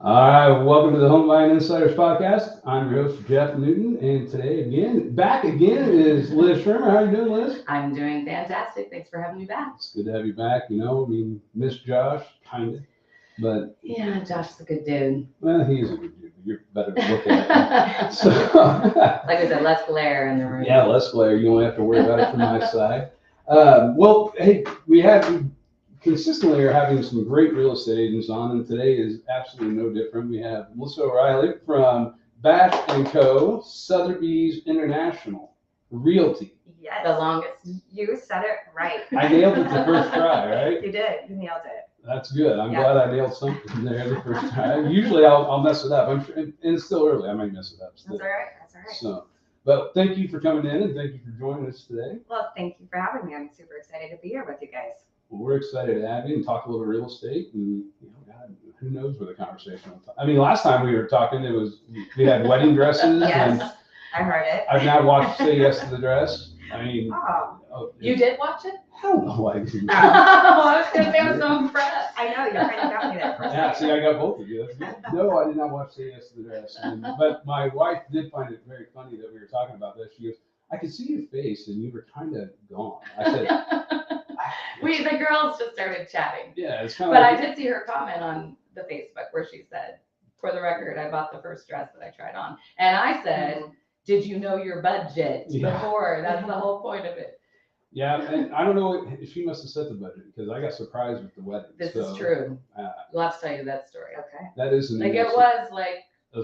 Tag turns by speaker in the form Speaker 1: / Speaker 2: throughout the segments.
Speaker 1: All right, welcome to the Home Buying Insiders Podcast. I'm your host, Jeff Newton, and today back again is Liz Schirmer. How are you doing, Liz?
Speaker 2: I'm doing fantastic. Thanks for having me back.
Speaker 1: It's good to have you back. Miss Josh, kind of, but
Speaker 2: Yeah, Josh's a good dude.
Speaker 1: well, he is a good dude. You're better to look at him. So,
Speaker 2: like I said, less glare in the room.
Speaker 1: yeah, less glare. You don't have to worry about it from my side. Hey, we consistently are having some great real estate agents on, and today is absolutely no different. We have Melissa O'Reilly from Bash & Co., Sotheby's International Realty.
Speaker 3: Yes.
Speaker 2: The longest.
Speaker 3: You said it right.
Speaker 1: I nailed it the first try, right?
Speaker 3: You did. You nailed it.
Speaker 1: That's good. I'm
Speaker 3: Yeah.
Speaker 1: glad I nailed something there the first time. Usually I'll mess it up. I'm sure, and it's still early. I might mess it up still.
Speaker 3: That's all right. That's all right.
Speaker 1: So, but thank you for coming in and thank you for joining us today.
Speaker 3: Well, thank you for having me. I'm super excited to be here with you guys.
Speaker 1: Well, we're excited to have you and talk a little real estate, and God, who knows where the conversation will talk. I mean, last time we were talking, we had wedding dresses, and
Speaker 3: Yes, I heard it.
Speaker 1: I've now watched Say Yes to the Dress. I mean,
Speaker 2: You did watch it?
Speaker 1: hell no, I didn't.
Speaker 2: I was going to say I'm so impressed.
Speaker 3: I know, you kind of got me there for a
Speaker 1: Yeah,
Speaker 3: second.
Speaker 1: see, I got both of you. That's good. No, I did not watch Say Yes to the Dress. But my wife did find it very funny that we were talking about this. She goes, I could see your face and you were kind of gone. I said,
Speaker 2: The girls just started chatting.
Speaker 1: yeah, it's kind of
Speaker 2: But
Speaker 1: like,
Speaker 2: I did see her comment on the Facebook where she said, for the record, I bought the first dress that I tried on. And I said, did you know your budget before? That's the whole point of it.
Speaker 1: yeah, and I don't know, she must have set the budget because I got surprised with the wedding.
Speaker 2: This
Speaker 1: So,
Speaker 2: is true.
Speaker 1: uh,
Speaker 2: We'll have to tell you that story.
Speaker 3: Okay.
Speaker 1: That is an
Speaker 2: Like it was like, I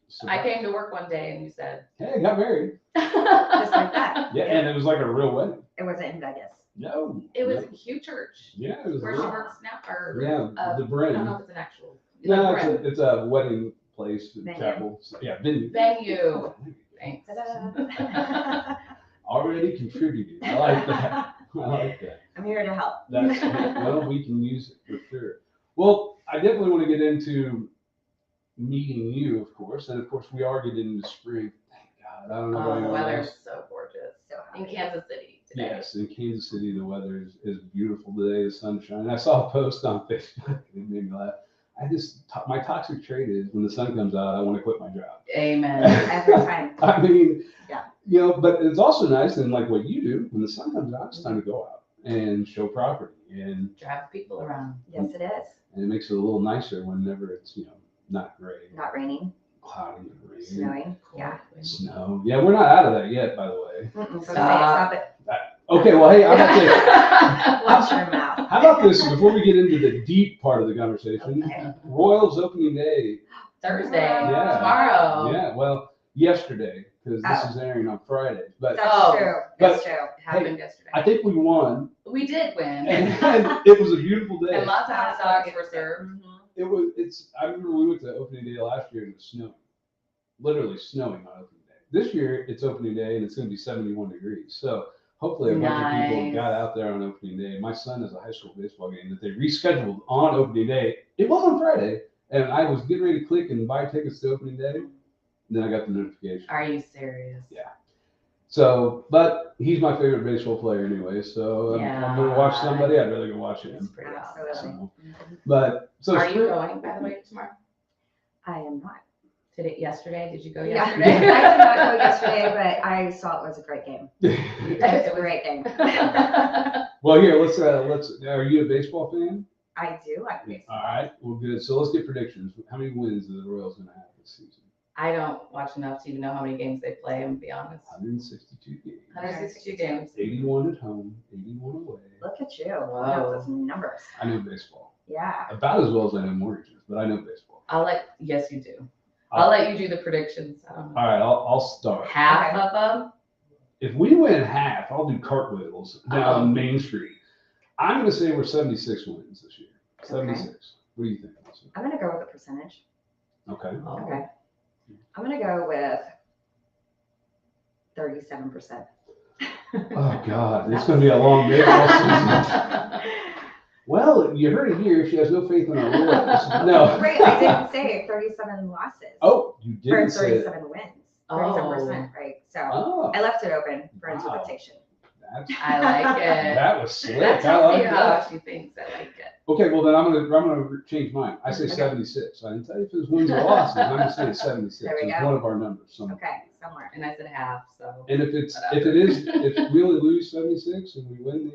Speaker 1: surprise.
Speaker 2: came to work one day and you said,
Speaker 1: Hey, I got married.
Speaker 3: Just like that.
Speaker 1: Yeah, and it was like a real wedding.
Speaker 3: It wasn't in Vegas.
Speaker 1: No.
Speaker 2: it was
Speaker 1: no.
Speaker 2: a huge church
Speaker 1: Yeah, it was
Speaker 2: where
Speaker 1: a
Speaker 2: she
Speaker 1: real,
Speaker 2: works now. Or,
Speaker 1: yeah, the
Speaker 2: I
Speaker 1: Bren.
Speaker 2: don't know if it's an actual
Speaker 1: No,
Speaker 2: Bren.
Speaker 1: it's a wedding place,
Speaker 3: Venue.
Speaker 1: chapel. Yeah, venue.
Speaker 2: Venue. Thanks.
Speaker 3: Ta-da.
Speaker 1: Already contributed. I like that. I like that.
Speaker 3: I'm here to help.
Speaker 1: That's well, we can use it for sure. Well, I definitely want to get into meeting you, of course, and of course we are getting into spring. Thank God. I don't know about
Speaker 2: Oh, the
Speaker 1: anyone
Speaker 2: weather's
Speaker 1: else.
Speaker 2: so gorgeous.
Speaker 3: So
Speaker 2: In
Speaker 3: happy.
Speaker 2: Kansas City today.
Speaker 1: Yes, in Kansas City, the weather is beautiful today. The sun's shining. I saw a post on Facebook. It made me laugh. My toxic trait is when the sun comes out, I want to quit my job.
Speaker 2: Amen.
Speaker 3: Every time.
Speaker 1: I mean,
Speaker 3: Yeah.
Speaker 1: But it's also nice, and like what you do, when the sun comes out, it's time to go out and show property, and
Speaker 2: Drive people around.
Speaker 3: Yes, it is.
Speaker 1: it makes it a little nicer whenever it's not gray,
Speaker 3: Not raining,
Speaker 1: cloudy, and rainy,
Speaker 3: snowing. Yeah.
Speaker 1: snow. Yeah, we're not out of that yet, by the way.
Speaker 3: So
Speaker 2: Stop.
Speaker 3: stop it.
Speaker 1: Okay, well, hey, how
Speaker 3: Watch your mouth.
Speaker 1: about this before we get into the deep part of the conversation?
Speaker 3: Okay.
Speaker 1: Royals opening day.
Speaker 2: Thursday.
Speaker 1: Yeah.
Speaker 2: Tomorrow.
Speaker 1: Yeah, well, yesterday because this
Speaker 3: Oh.
Speaker 1: is airing on Friday, but
Speaker 3: That's
Speaker 2: Oh,
Speaker 3: true.
Speaker 1: but-
Speaker 3: That's true.
Speaker 2: It happened yesterday.
Speaker 1: I think we won,
Speaker 2: We did win.
Speaker 1: and it was a beautiful day.
Speaker 2: And lots of hot dogs were served.
Speaker 1: I remember we went to opening day last year and it was snowing, literally snowing on opening day. This year it's opening day and it's going to be 71 degrees. So hopefully a bunch of people
Speaker 2: Nice.
Speaker 1: got out there on opening day. My son has a high school baseball game that they rescheduled on opening day. It was on Friday, and I was getting ready to click and buy tickets to opening day. Then I got the notification.
Speaker 2: Are you serious?
Speaker 1: Yeah. So, but he's my favorite baseball player anyway. So I'm going to watch somebody. I'd rather go watch
Speaker 2: It's
Speaker 1: him.
Speaker 2: pretty awesome.
Speaker 3: Absolutely.
Speaker 1: So, but so
Speaker 2: Are you
Speaker 1: spring-
Speaker 2: going, by the way, tomorrow?
Speaker 3: I am not.
Speaker 2: Yesterday? Did you go
Speaker 3: Yeah. I did
Speaker 2: yesterday?
Speaker 3: not go yesterday, but I saw it was a great game. It was a great game.
Speaker 1: Well, here let's. Are you a baseball fan?
Speaker 3: I do like baseball.
Speaker 1: All right. Well, good. So let's get predictions. How many wins are the Royals going to have this season?
Speaker 2: I don't watch enough to even know how many games they play, I'm to be honest.
Speaker 1: 162 games.
Speaker 2: 162 games.
Speaker 1: 81 at home, 81 away.
Speaker 3: Look at you.
Speaker 2: Whoa.
Speaker 3: Wow. Those numbers.
Speaker 1: I know baseball
Speaker 3: Yeah.
Speaker 1: about as well as I know mortgages, but I know baseball.
Speaker 2: Yes, you do. I'll let you do the predictions. I don't know.
Speaker 1: All right. I'll start.
Speaker 2: Half
Speaker 3: Okay.
Speaker 2: of them?
Speaker 1: If we win half, I'll do cartwheels down
Speaker 2: Oh.
Speaker 1: Main Street. I'm going to say we're 76 wins this year. 76. What do you think, Melissa?
Speaker 3: I'm going to go with a percentage.
Speaker 1: Okay.
Speaker 2: Oh.
Speaker 3: Okay. I'm going to go with 37%.
Speaker 1: Oh God, it's going to be a long baseball season. Well, you heard it here. She has no faith in our Royals. No.
Speaker 3: Right, I didn't say 37 losses.
Speaker 1: Oh, you
Speaker 3: Or
Speaker 1: didn't say it.
Speaker 3: 37 wins. 37%, right? So
Speaker 1: Oh,
Speaker 3: I left it open for
Speaker 1: Wow.
Speaker 3: interpretation.
Speaker 2: I like it.
Speaker 1: That was slick.
Speaker 2: That
Speaker 1: I
Speaker 2: tells
Speaker 1: like
Speaker 2: you how
Speaker 1: that.
Speaker 2: she thinks. I like it.
Speaker 1: Okay, well then I'm gonna change mine. I say
Speaker 3: Okay.
Speaker 1: 76. I didn't tell you if it was wins or losses. I'm just saying 76.
Speaker 3: There we
Speaker 1: It's
Speaker 3: go.
Speaker 1: one of our numbers. So.
Speaker 3: Okay, somewhere.
Speaker 2: And I said half, so.
Speaker 1: And if if we only lose 76 and we win,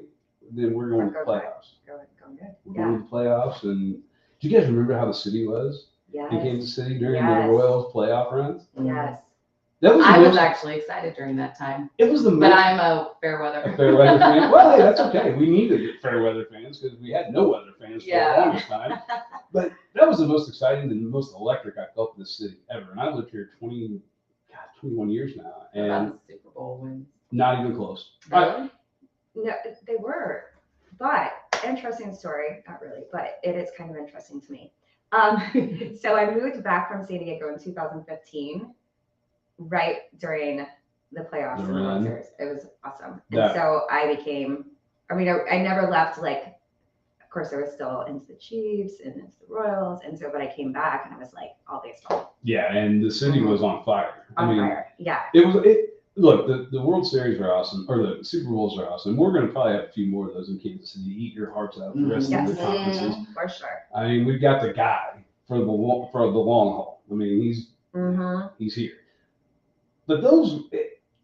Speaker 1: then we're going to the playoffs.
Speaker 3: Going good.
Speaker 1: We're going to the playoffs. And do you guys remember how the city was
Speaker 3: Yes.
Speaker 1: in Kansas City during
Speaker 3: Yes.
Speaker 1: the Royals playoff runs?
Speaker 3: Yes.
Speaker 1: That was
Speaker 2: I was actually excited during that time.
Speaker 1: It was the
Speaker 2: But
Speaker 1: most.
Speaker 2: I'm a fair weather.
Speaker 1: A fair weather fan. Well, hey, that's okay. We needed fair weather fans because we had no weather fans for the longest time. But that was the most exciting and the most electric I felt in the city ever. And I lived here 21 years now, and
Speaker 2: About the Super Bowl wins.
Speaker 1: not even close.
Speaker 2: Really?
Speaker 3: No, they were. But interesting story. Not really, but it is kind of interesting to me. So I moved back from San Diego in 2015, right during the playoffs and the World Series. It was awesome. And so I became, I never left, like, of course I was still into the Chiefs and into the Royals. And so, but I came back and I was like, all baseball.
Speaker 1: Yeah, and the city was on fire.
Speaker 3: Fire. Yeah.
Speaker 1: Look, the World Series are awesome, or the Super Bowls are awesome. We're going to probably have a few more of those in Kansas City. Eat your hearts out for the rest of the conferences.
Speaker 3: For sure.
Speaker 1: I mean, we've got the guy for the long haul. I mean, he's here. But those.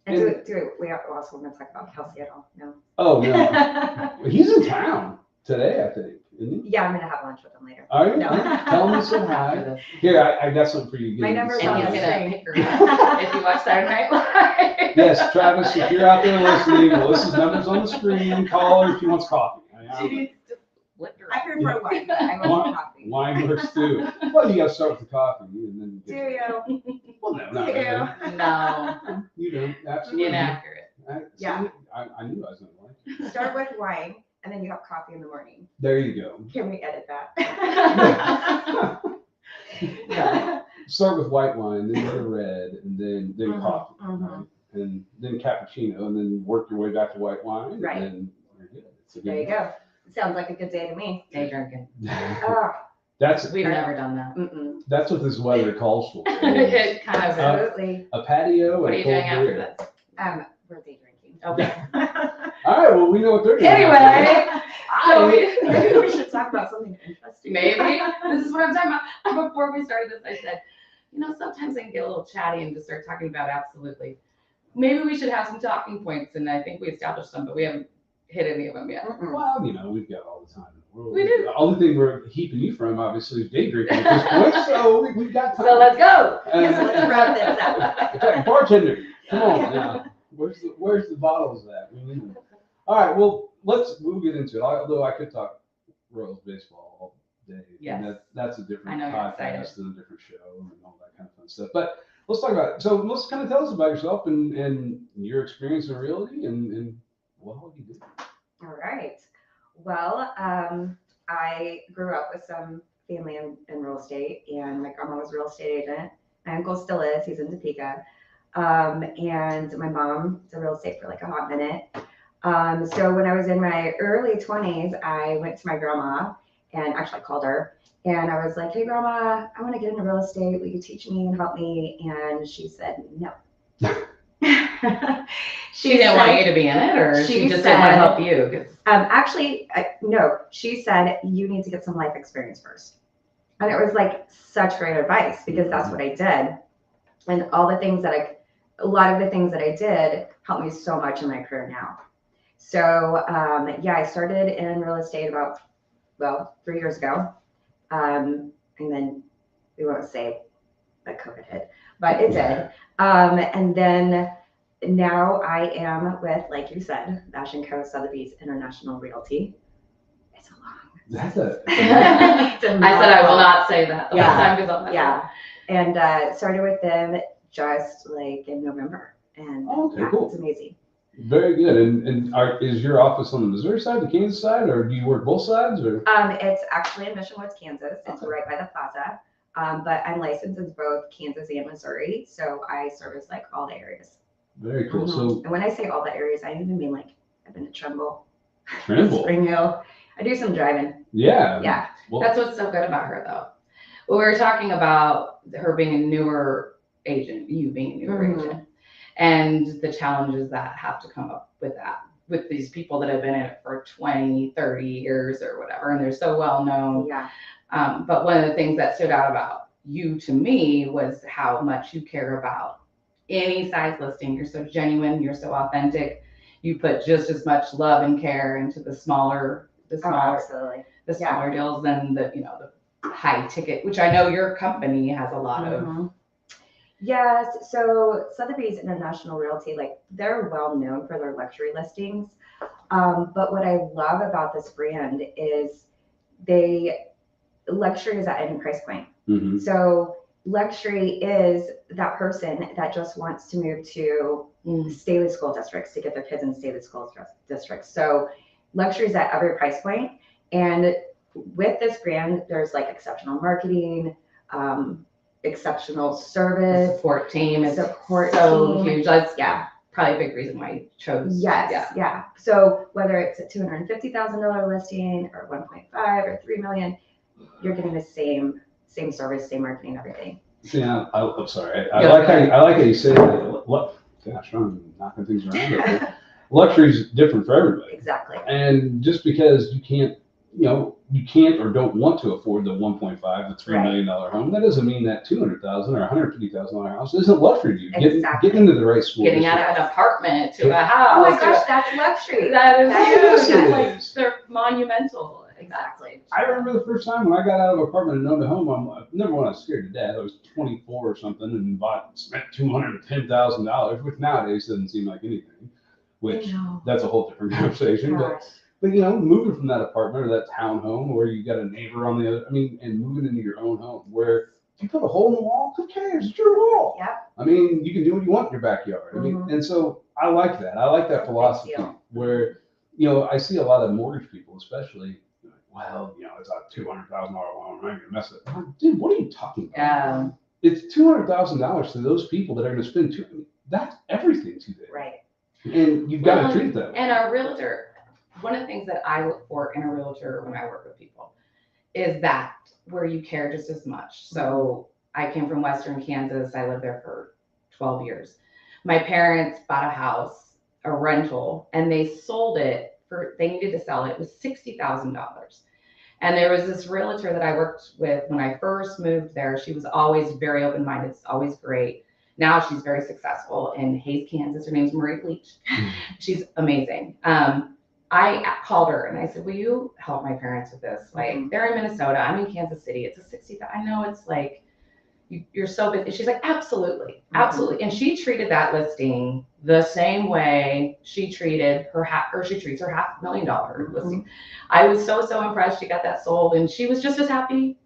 Speaker 3: And we also want to talk about Kelsey at all? No.
Speaker 1: Oh no, he's in town today, I think. Isn't he?
Speaker 3: Yeah, I'm gonna have lunch with him later.
Speaker 1: Are you?
Speaker 3: No.
Speaker 1: Tell him to say hi. Here, I got something for you.
Speaker 3: My number's
Speaker 2: And
Speaker 3: on
Speaker 2: he's
Speaker 3: the
Speaker 2: gonna
Speaker 3: screen.
Speaker 2: pick her up if you watch Saturday Night Live.
Speaker 1: Yes, Travis, if you're out there listening, Melissa's number's on the screen. Call her if she wants coffee.
Speaker 2: She needs to flip her
Speaker 3: I
Speaker 2: up.
Speaker 3: heard for wine. I want coffee.
Speaker 1: Wine works too. Well, you got to start with the coffee and then.
Speaker 3: Do you?
Speaker 1: Well, no, not
Speaker 3: Do
Speaker 1: really.
Speaker 3: you?
Speaker 2: No,
Speaker 1: You don't. Absolutely.
Speaker 2: inaccurate.
Speaker 3: Yeah.
Speaker 1: I knew I was going to like.
Speaker 3: Start with wine, and then you have coffee in the morning.
Speaker 1: There you go.
Speaker 3: Can we edit that?
Speaker 2: Yeah.
Speaker 1: Start with white wine, then go to red, and then coffee, right? And then cappuccino, and then work your way back to white wine.
Speaker 3: Right.
Speaker 1: And then you're good. It's a good
Speaker 3: There you go. Sounds like a good day to me.
Speaker 2: Day drinking.
Speaker 3: Oh,
Speaker 1: We've
Speaker 2: never done that.
Speaker 1: That's what this weather calls for.
Speaker 2: It kind of is.
Speaker 3: absolutely.
Speaker 1: A patio
Speaker 2: What are
Speaker 1: and
Speaker 2: you
Speaker 1: a cold
Speaker 2: doing after
Speaker 1: beer.
Speaker 2: this?
Speaker 3: We're day drinking.
Speaker 2: Okay.
Speaker 1: All right, well, we know what they're doing.
Speaker 2: Anyway, so
Speaker 3: Maybe we should talk about something interesting.
Speaker 2: maybe this is what I'm talking about. Before we started this, I said, sometimes I can get a little chatty and just start talking about absolutely. Maybe we should have some talking points, and I think we established some, but we haven't hit any of them yet.
Speaker 1: Well, we've got all the time in the world.
Speaker 2: We do.
Speaker 1: The only thing we're heaping you from, obviously, is day drinking at this point, so we've got time.
Speaker 2: So let's go.
Speaker 3: Yes, let's wrap this up.
Speaker 1: Okay, bartender, come on now. Where's the bottles at? We need them. All right, well, we'll get into it. Although I could talk Royals baseball all day.
Speaker 2: Yes.
Speaker 1: And that's a different
Speaker 2: I know you're
Speaker 1: podcast
Speaker 2: excited.
Speaker 1: and a different show and all that kind of fun stuff. But let's talk about it. So let's kind of tell us about yourself and your experience in realty and what you do.
Speaker 3: All right. Well, I grew up with some family in real estate, and my grandma was a real estate agent. My uncle still is. He's in Topeka. And my mom did real estate for like a hot minute. So when I was in my early 20s, I went to my grandma and actually called her. And I was like, hey, grandma, I want to get into real estate. Will you teach me and help me? And she said, no.
Speaker 2: She didn't want you to be in it, or she just didn't want to help you?
Speaker 3: Actually, no. She said, you need to get some life experience first. And it was like such great advice because that's what I did. And a lot of the things that I did helped me so much in my career now. So, I started in real estate about, 3 years ago. And then we won't say that COVID hit, but it did. And then now I am with, like you said, Bash & Co. Sotheby's International Realty. It's a long.
Speaker 1: That's a.
Speaker 2: I said I will not say that. The whole time goes on.
Speaker 3: Yeah. And started with them just like in November. And
Speaker 1: Cool.
Speaker 3: It's amazing.
Speaker 1: Very good. And is your office on the Missouri side, the Kansas side, or do you work both sides? Or
Speaker 3: It's actually in Mission Woods, Kansas. It's right by the plaza. But I'm licensed in both Kansas and Missouri, so I service like all the areas.
Speaker 1: very cool. So
Speaker 3: And when I say all the areas, I even mean like I've been to Trumbull,
Speaker 1: Trimble.
Speaker 3: Hill. I do some driving.
Speaker 1: Yeah.
Speaker 3: Yeah.
Speaker 1: Well,
Speaker 2: That's what's so good about her, though. Well, we were talking about her being a newer agent, you being a newer agent, and the challenges that have to come up with that. with these people that have been in it for 20, 30 years or whatever, and they're so well known.
Speaker 3: Yeah.
Speaker 2: But one of the things that stood out about you to me was how much you care about any size listing. You're so genuine, you're so authentic. You put just as much love and care into the smaller
Speaker 3: Absolutely.
Speaker 2: the smaller deals than the high ticket, which I know your company has a lot of.
Speaker 3: Mhm. Yes, so Sotheby's International Realty, like they're well known for their luxury listings. But what I love about this brand is luxury is at any price point.
Speaker 1: Mm-hmm.
Speaker 3: So luxury is that person that just wants to move to Staley school districts to get their kids in Staley school districts. So luxury is at every price point. And with this brand, there's like exceptional marketing, exceptional
Speaker 2: The
Speaker 3: service,
Speaker 2: support team is
Speaker 3: support
Speaker 2: so
Speaker 3: team.
Speaker 2: huge. That's probably a big reason why you chose.
Speaker 3: Yes, yeah. So whether it's a $250,000 listing or 1.5 or 3 million, you're getting the same service, same marketing, everything.
Speaker 1: Yeah, I'm sorry. I like how you say that. Gosh, I'm knocking things around. Luxury is different for everybody.
Speaker 3: Exactly.
Speaker 1: And just because you can't or don't want to afford the 1.5 to $3 million home, that doesn't mean that $200,000 or $150,000 house isn't luxury to you.
Speaker 3: Exactly.
Speaker 1: Getting into the right school.
Speaker 2: Getting out of an apartment to a house.
Speaker 3: Oh my gosh, that's luxury.
Speaker 2: That is
Speaker 1: Yes,
Speaker 2: huge.
Speaker 1: it
Speaker 2: Like,
Speaker 1: is.
Speaker 2: they're monumental.
Speaker 3: Exactly.
Speaker 1: I remember the first time when I got out of an apartment and owned a home. Number one, I was scared to death. I was 24 or something and spent $210,000, which nowadays doesn't seem like anything. Which that's a whole different conversation.
Speaker 3: Gosh.
Speaker 1: But moving from that apartment or that townhome where you got a neighbor on the other, and moving into your own home where you put a hole in the wall, who cares? It's your wall.
Speaker 3: Yep.
Speaker 1: I mean, you can do what you want in your backyard. And so I like that. I like that philosophy where, I see a lot of mortgage people, especially, well, it's a $200,000 loan. I'm not gonna mess it. I'm like, dude, what are you talking about? It's $200,000 to those people that are going to spend that's everything to them.
Speaker 3: Right.
Speaker 1: And you've got to treat them.
Speaker 2: And a realtor, one of the things that I look for in a realtor when I work with people is that where you care just as much. So I came from Western Kansas. I lived there for 12 years. My parents bought a house, a rental, and they sold it they needed to sell it. It was $60,000. And there was this realtor that I worked with when I first moved there. She was always very open-minded, always great. Now she's very successful in Hayes, Kansas. Her name's Marie Leach. She's amazing. I called her and I said, will you help my parents with this? Like, they're in Minnesota. I'm in Kansas City. It's a 60. I know it's like, you're so busy. She's like, absolutely, absolutely. And she treated that listing the same way she treated she treats her $500,000 listing. I was so impressed. She got that sold and she was just as happy.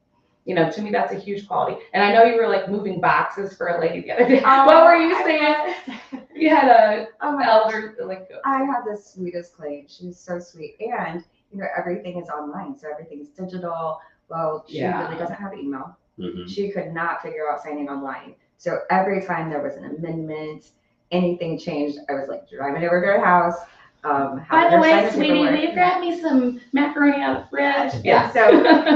Speaker 2: To me, that's a huge quality. And I know you were like moving boxes for a lady the other day. What were you saying? You had a elder, like.
Speaker 3: I had the sweetest client. She was so sweet. And, everything is online. So everything's digital. Well, she really doesn't have email. She could not figure out signing online. So every time there was an amendment, anything changed, I was like driving over to her house.
Speaker 2: By the way, sweetie, will you grab me some macaroni out of the fridge?
Speaker 3: Yeah. So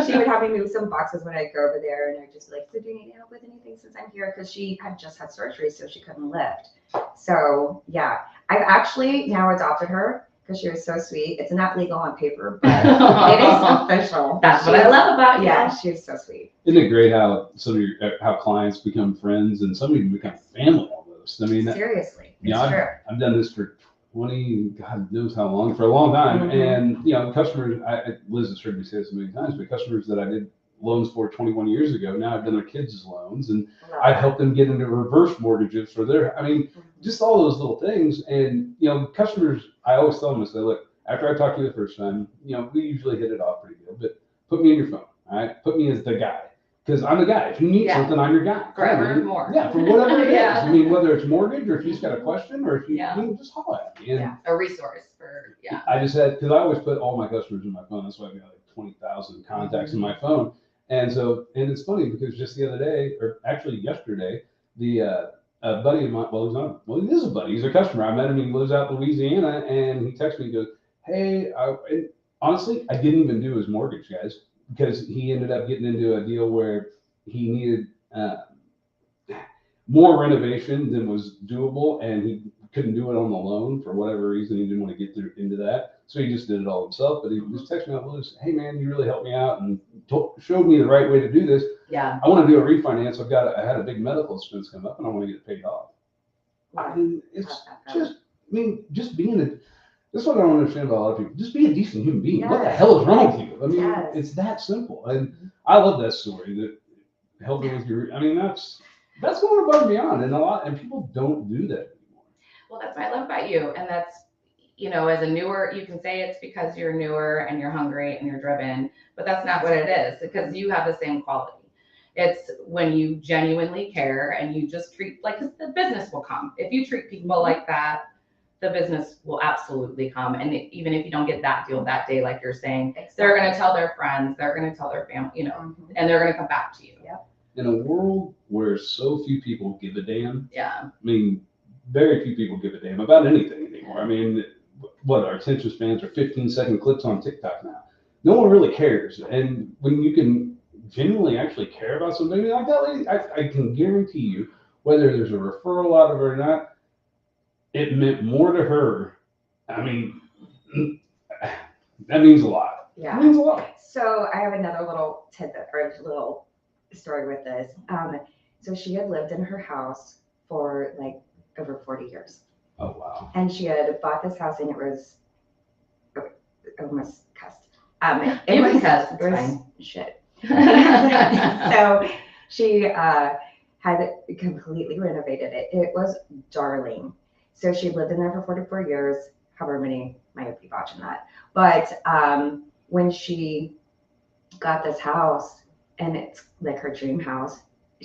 Speaker 3: she would have me move some boxes when I'd go over there, and I'd just be like, so do you need help with anything since I'm here? Because she had just had surgery, so she couldn't lift. So yeah, I've actually now adopted her because she was so sweet. It's not legal on paper, but it is official.
Speaker 2: That's what I love about you.
Speaker 3: Yeah, she was so sweet.
Speaker 1: Isn't it great how how clients become friends and some even become family almost? I mean,
Speaker 3: Seriously, it's true.
Speaker 1: I've done this for 20, God knows how long, for a long time. And, customers, Liz has heard me say this many times, but customers that I did loans for 21 years ago, now I've done their kids' loans and I've helped them get into reverse mortgages for just all those little things. And, customers, I always tell them, I say, look, after I talk to you the first time, we usually hit it off pretty good, but put me in your phone, all right? Put me as the guy. Because I'm the guy. If you need something, I'm your guy.
Speaker 2: Forever and more.
Speaker 1: Yeah, for whatever it is. I mean, whether it's mortgage or if you've got a question or if you just holler at me. And
Speaker 2: a resource for,
Speaker 1: I just had, because I always put all my customers in my phone. That's why I've got like 20,000 contacts in my phone. And so, and it's funny because just the other day, or actually yesterday, a buddy of mine, he is a buddy. He's a customer. I met him. He lives out in Louisiana. And he texted me and goes, hey, and honestly, I didn't even do his mortgage, guys. Because he ended up getting into a deal where he needed more renovation than was doable, and he couldn't do it on the loan for whatever reason. He didn't want to get into that. So he just did it all himself. But he just texted me out, well, hey man, you really helped me out and showed me the right way to do this.
Speaker 2: Yeah.
Speaker 1: I want to do a refinance. I had a big medical expense come up and I want to get it paid off. I mean, it's just being this is what I don't understand about a lot of people. Just be a decent human being.
Speaker 3: Yes.
Speaker 1: What the hell is wrong with you? I mean,
Speaker 3: Yes.
Speaker 1: it's that simple. And I love that story that helped me with your, I mean, that's going above and beyond. And people don't do that anymore.
Speaker 2: Well, that's what I love about you. And that's, as a newer, you can say it's because you're newer and you're hungry and you're driven, but that's not what it is, because you have the same quality. It's when you genuinely care and you just treat, like, 'cause the business will come. If you treat people like that, the business will absolutely come. And even if you don't get that deal that day, like you're saying, they're going to tell their friends, they're going to tell their family, and they're going to come back to you.
Speaker 3: Yep.
Speaker 1: In a world where so few people give a damn,
Speaker 2: Yeah.
Speaker 1: I mean, very few people give a damn about anything anymore. I mean, what, our attention spans are 15-second clips on TikTok now. No one really cares. And when you can genuinely actually care about something like that lady, I can guarantee you, whether there's a referral out of it or not, it meant more to her. I mean, that means a lot.
Speaker 3: Yeah.
Speaker 1: It means a lot.
Speaker 3: So I have another little tidbit or little story with this. So she had lived in her house for like over 40 years.
Speaker 1: Oh, wow.
Speaker 3: And she had bought this house and it was almost cussed.
Speaker 2: You can cuss, it's
Speaker 3: it was
Speaker 2: fine.
Speaker 3: shit. So she had completely renovated it. It was darling. So she lived in there for 44 years, however many might be watching that. But when she got this house, and it's like her dream house,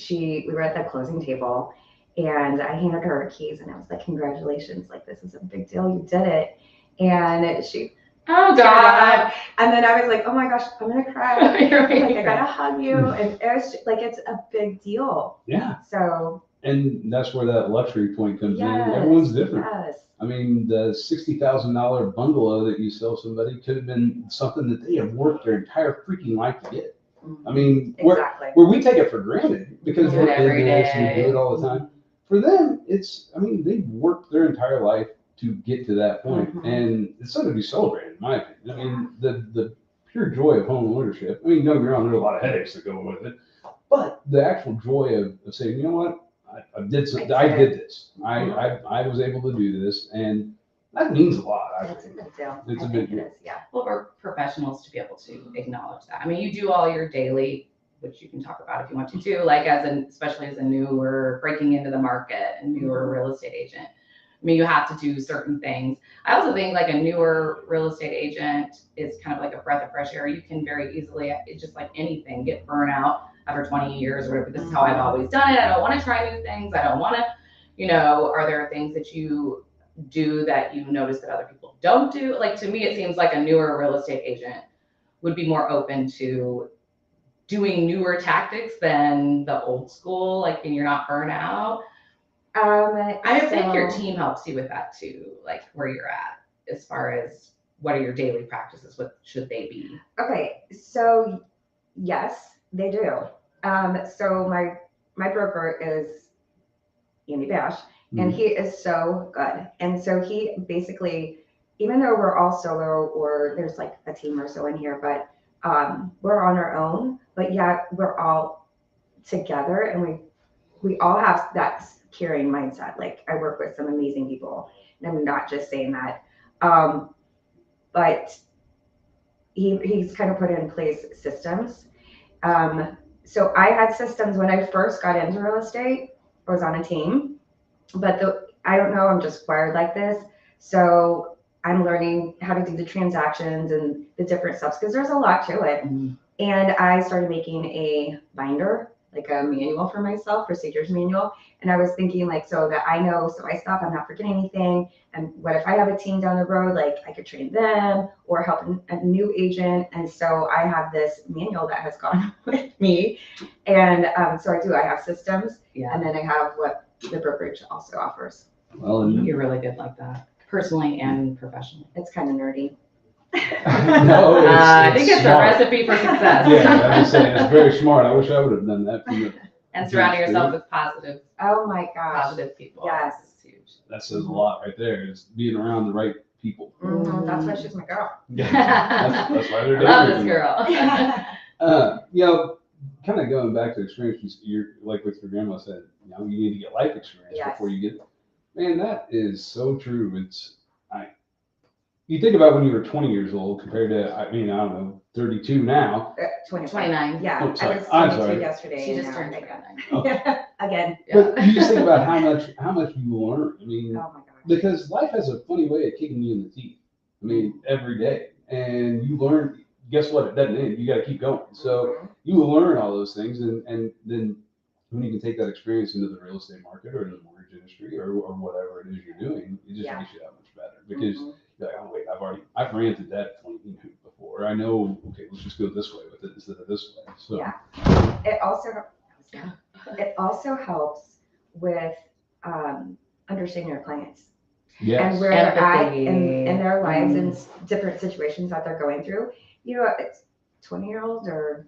Speaker 3: we were at the closing table and I handed her her keys and I was like, congratulations, like this is a big deal, you did it. And she,
Speaker 2: Oh God.
Speaker 3: and then I was like, oh my gosh, I'm gonna cry.
Speaker 2: You're
Speaker 3: Like,
Speaker 2: right.
Speaker 3: I gotta hug you. And it was like, it's a big deal.
Speaker 1: Yeah.
Speaker 3: So
Speaker 1: And that's where that luxury point comes
Speaker 3: yes,
Speaker 1: in. Everyone's different.
Speaker 3: Yes.
Speaker 1: I mean, the $60,000 bungalow that you sell somebody could have been something that they have worked their entire freaking life to get. I mean,
Speaker 3: Exactly.
Speaker 1: where we take it for granted because
Speaker 2: Do it
Speaker 1: we're in
Speaker 2: every
Speaker 1: this and we
Speaker 2: day.
Speaker 1: do it all the time. For them, they've worked their entire life to get to that point.
Speaker 3: Mhm.
Speaker 1: And it's something to be celebrated, in my opinion. I mean, the pure joy of home ownership. I mean, don't get me wrong, there are a lot of headaches that go with it, but the actual joy of saying, you know what, I did this. I was able to do this, and that means a lot. I
Speaker 3: It's a
Speaker 1: think.
Speaker 3: big deal.
Speaker 1: It's
Speaker 3: I
Speaker 1: a
Speaker 3: think
Speaker 1: big
Speaker 3: it
Speaker 1: deal.
Speaker 3: is, yeah.
Speaker 2: Well, we're professionals to be able to acknowledge that. I mean, you do all your daily, which you can talk about if you want to too, like especially as a newer breaking into the market and newer real estate agent. I mean, you have to do certain things. I also think like a newer real estate agent is kind of like a breath of fresh air. You can very easily, it's just like anything, get burnt out after 20 years or whatever. This is how I've always done it. I don't want to try new things. I don't want to, are there things that you do that you notice that other people don't do? Like, to me, it seems like a newer real estate agent would be more open to doing newer tactics than the old school, like, and you're not burnt out. I think your team helps you with that too, like where you're at as far as what are your daily practices, what should they be?
Speaker 3: Okay, so yes, they do. So my broker is Andy Bash, and he is so good. And so he basically, even though we're all solo or there's like a team or so in here, but we're on our own, but yeah, we're all together and we all have that caring mindset. Like, I work with some amazing people, and I'm not just saying that. But he's kind of put in place systems. So I had systems when I first got into real estate. I was on a team, but I don't know, I'm just wired like this. So I'm learning how to do the transactions and the different steps because there's a lot to it.
Speaker 2: Mm-hmm.
Speaker 3: And I started making a binder, like a manual for myself, procedures manual. And I was thinking, like, so that I know, so I stop, I'm not forgetting anything. And what if I have a team down the road, like I could train them or help a new agent. And so I have this manual that has gone with me. And so I have systems.
Speaker 2: Yeah.
Speaker 3: And then I have what the brokerage also offers.
Speaker 1: Well, and
Speaker 2: You're really good like that, personally and professionally.
Speaker 3: It's kind of nerdy.
Speaker 1: no,
Speaker 2: I think it's
Speaker 1: smart.
Speaker 2: a recipe for success.
Speaker 1: Yeah, I'm just saying, it's very smart. I wish I would have done that.
Speaker 2: And surrounding yourself with positive
Speaker 3: Oh my gosh.
Speaker 2: people.
Speaker 3: Yes.
Speaker 2: Is huge.
Speaker 1: That says a lot right there. It's being around the right people.
Speaker 3: That's why she's my girl.
Speaker 1: That's why they're
Speaker 2: Love this
Speaker 1: dating.
Speaker 2: girl.
Speaker 1: You know, kind of going back to experience, you're like with your grandma said, you know, you need to get life experience
Speaker 3: Yes.
Speaker 1: before you get. Man, that is so true. You think about when you were 20 years old compared to, I mean, I don't know, 32 now.
Speaker 2: 29.
Speaker 3: Yeah,
Speaker 1: Oh, sorry.
Speaker 3: I was
Speaker 1: I'm
Speaker 3: 22
Speaker 1: sorry.
Speaker 3: yesterday.
Speaker 2: She
Speaker 3: and
Speaker 2: just
Speaker 3: now
Speaker 2: turned
Speaker 3: I'm
Speaker 2: 29.
Speaker 3: Again.
Speaker 1: But you just think about how much you learn. I mean,
Speaker 3: Oh my gosh.
Speaker 1: because life has a funny way of kicking you in the teeth. I mean, every day, and you learn. Guess what? It doesn't end. You got to keep going. So you will learn all those things, and then when you can take that experience into the real estate market or in the mortgage industry or whatever it is you're doing, it just makes you that much better because you're like, oh wait, I've ran through that before. I know. Okay, let's just go this way with it instead of this way. So
Speaker 3: it also helps with understanding your clients.
Speaker 1: yes.
Speaker 3: And where they're at
Speaker 2: Empathy.
Speaker 3: in their lives and different situations that they're going through. You know, it's 20-year-old or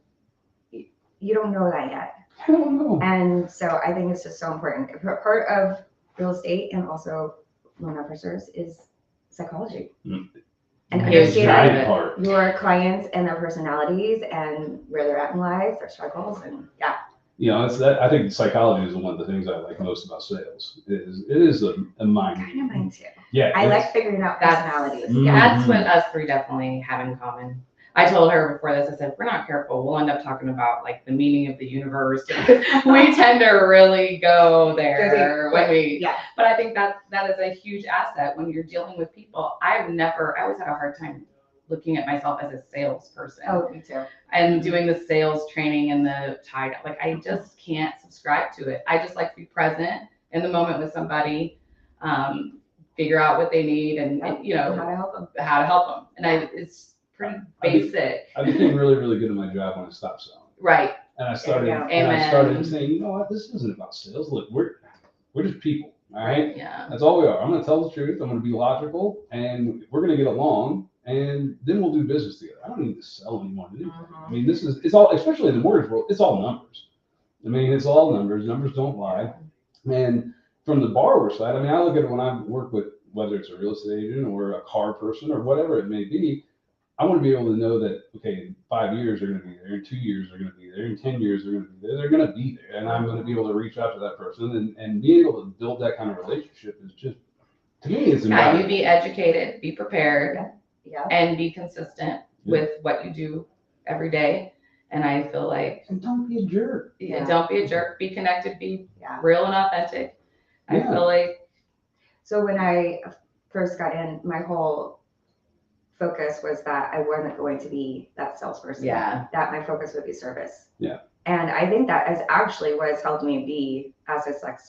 Speaker 3: you don't know that yet.
Speaker 1: I don't know.
Speaker 3: And so I think it's just so important. Part of real estate and also loan officers is psychology. And understanding your clients and their personalities and where they're at in life, their struggles, and
Speaker 1: You know, I think psychology is one of the things I like most about sales. It is a mind.
Speaker 3: kind of mine too.
Speaker 1: Yeah.
Speaker 3: I like figuring out personalities.
Speaker 2: That's what us three definitely have in common. I told her before this, I said, if we're not careful, we'll end up talking about like the meaning of the universe. We tend to really go there when but I think that is a huge asset when you're dealing with people. I always had a hard time looking at myself as a salesperson.
Speaker 3: Oh, me too.
Speaker 2: And doing the sales training and the tie, like I just can't subscribe to it. I just like to be present in the moment with somebody, figure out what they need and you know, how to help them. And it's pretty basic.
Speaker 1: I became really, really good at my job when I stopped selling.
Speaker 2: Right.
Speaker 1: And I started saying, you know what, this isn't about sales. Look, we're just people. All right.
Speaker 2: Yeah.
Speaker 1: That's all we are. I'm going to tell the truth. I'm going to be logical, and we're going to get along, and then we'll do business together. I don't need to sell anyone anything. I mean, it's all, especially in the mortgage world, it's all numbers. I mean, it's all numbers. Numbers don't lie. And from the borrower side, I mean, I look at it when I work with, whether it's a real estate agent or a car person or whatever it may be, I want to be able to know that, okay, in 5 years they're going to be there, in 2 years they're going to be there, in 10 years they're going to be there, they're going to be there. And I'm going to be able to reach out to that person and being able to build that kind of relationship is just, to me, it's
Speaker 2: invaluable. You be educated, be prepared,
Speaker 3: Yeah.
Speaker 2: and be consistent with what you do every day. And I feel like,
Speaker 1: and don't be a jerk.
Speaker 2: Don't be a jerk. Be connected. Be real and authentic. I feel like.
Speaker 3: So when I first got in, my whole focus was that I wasn't going to be that salesperson.
Speaker 2: Yeah.
Speaker 3: That my focus would be service.
Speaker 1: Yeah.
Speaker 3: And I think that is actually what has helped me be as a successful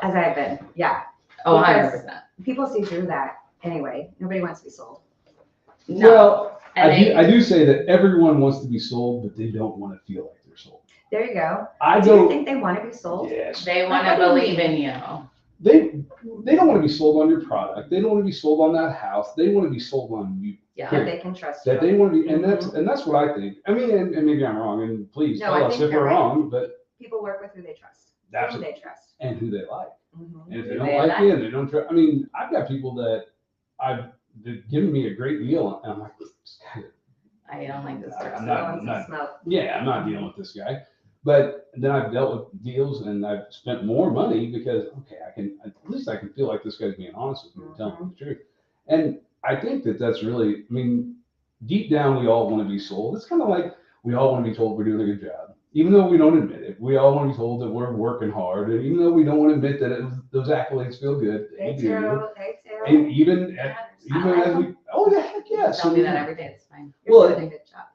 Speaker 3: as I've been. Yeah.
Speaker 2: Oh, 100%.
Speaker 3: People see through that anyway. Nobody wants to be sold.
Speaker 2: No.
Speaker 1: Well, I do say that everyone wants to be sold, but they don't want to feel like they're sold.
Speaker 3: There you go.
Speaker 1: Do
Speaker 3: you think they want to be sold?
Speaker 1: Yes.
Speaker 2: They want to believe in you.
Speaker 1: They don't want to be sold on your product. They don't want to be sold on that house. They want to be sold on you.
Speaker 2: Yeah.
Speaker 3: That they can trust you.
Speaker 1: That they want to be, and that's what I think. I mean, and maybe I'm wrong, and please tell us if we're wrong, but
Speaker 3: people work with who they trust.
Speaker 1: That's
Speaker 3: who they trust.
Speaker 1: And who they like. And if they don't like you and they don't trust, I mean, I've got people that they've given me a great deal, and I'm like, this guy,
Speaker 2: I don't like this person.
Speaker 1: I'm not dealing with this guy. But then I've dealt with deals and I've spent more money because, okay, at least I can feel like this guy's being honest with me and telling me the truth. And I think that's really, I mean, deep down, we all want to be sold. It's kind of like we all want to be told we're doing a good job. Even though we don't admit it, we all want to be told that we're working hard. And even though we don't want to admit that those accolades feel good,
Speaker 3: they do.
Speaker 1: And even as we, oh yeah, heck yeah.
Speaker 2: Tell me that every day. It's fine.
Speaker 3: You're doing a good job.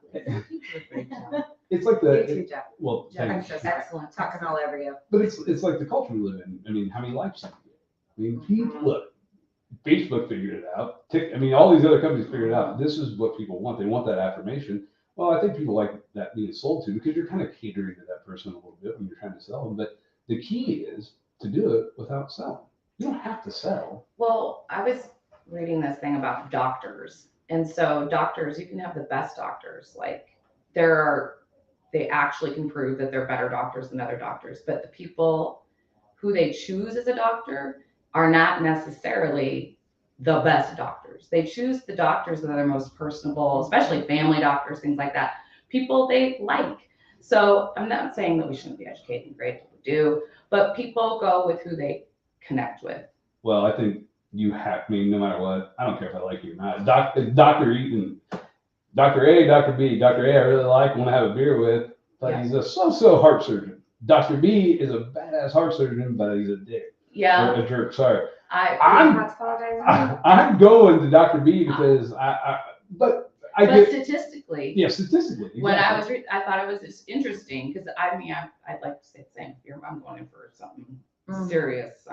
Speaker 1: It's like the,
Speaker 3: you too, Jeff.
Speaker 1: Well,
Speaker 3: I'm so excellent. Talking all over you.
Speaker 1: But it's like the culture we live in. I mean, how many likes do you get? I mean, people, look, Facebook figured it out. I mean, all these other companies figured it out. This is what people want. They want that affirmation. Well, I think people like that being sold to because you're kind of catering to that person a little bit when you're trying to sell them. But the key is to do it without selling. You don't have to sell.
Speaker 2: Well, I was reading this thing about doctors. And so doctors, you can have the best doctors. Like there are they actually can prove that they're better doctors than other doctors. But the people who they choose as a doctor are not necessarily the best doctors. They choose the doctors that are most personable, especially family doctors, things like that, people they like. So I'm not saying that we shouldn't be educating, great people do, but people go with who they connect with.
Speaker 1: Well, I think you have, I mean, no matter what, I don't care if I like you or not. Dr. Eaton, Dr. A, Dr. B, Dr. A I really like, want to have a beer with, but
Speaker 2: Yeah.
Speaker 1: he's a so-so heart surgeon. Dr. B is a badass heart surgeon, but he's a dick.
Speaker 2: Yeah.
Speaker 1: Or a jerk, sorry.
Speaker 3: I'm not apologizing.
Speaker 1: I'm going to Dr. B because but
Speaker 2: statistically,
Speaker 1: yeah, statistically. Exactly.
Speaker 2: when I was, I thought it was just interesting because I mean, I'd like to say the same. I'm going in for something serious.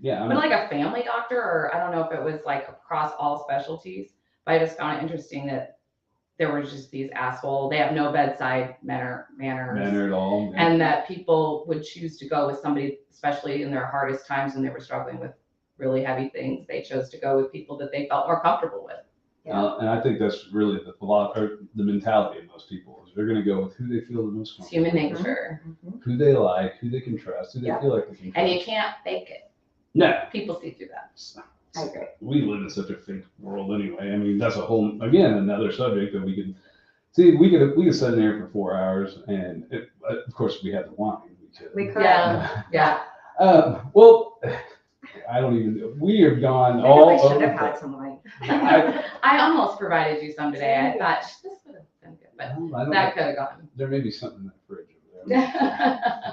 Speaker 1: Yeah.
Speaker 2: But like a family doctor, or I don't know if it was like across all specialties, but I just found it interesting that there were just these asshole. They have no bedside manners
Speaker 1: at all, yeah.
Speaker 2: and that people would choose to go with somebody, especially in their hardest times when they were struggling with really heavy things. They chose to go with people that they felt more comfortable with.
Speaker 3: Yeah.
Speaker 1: And I think that's really the mentality of most people is they're going to go with who they feel the most comfortable.
Speaker 2: It's human nature.
Speaker 1: Who they like, who they can trust, who they feel like they can trust.
Speaker 2: And you can't fake it.
Speaker 1: No.
Speaker 2: People see through that.
Speaker 3: I agree.
Speaker 1: We live in such a fake world anyway. I mean, that's again, another subject that we could see. We could sit in there for 4 hours, and of course, we had the wine.
Speaker 3: We could.
Speaker 2: Yeah.
Speaker 1: Well, I don't even. We are gone
Speaker 3: I
Speaker 1: all
Speaker 3: think I should
Speaker 1: over.
Speaker 3: have had some wine.
Speaker 2: I almost provided you some today. I thought this would have been good, but
Speaker 1: I don't
Speaker 2: that could have gone.
Speaker 1: There may be something in that fridge over there.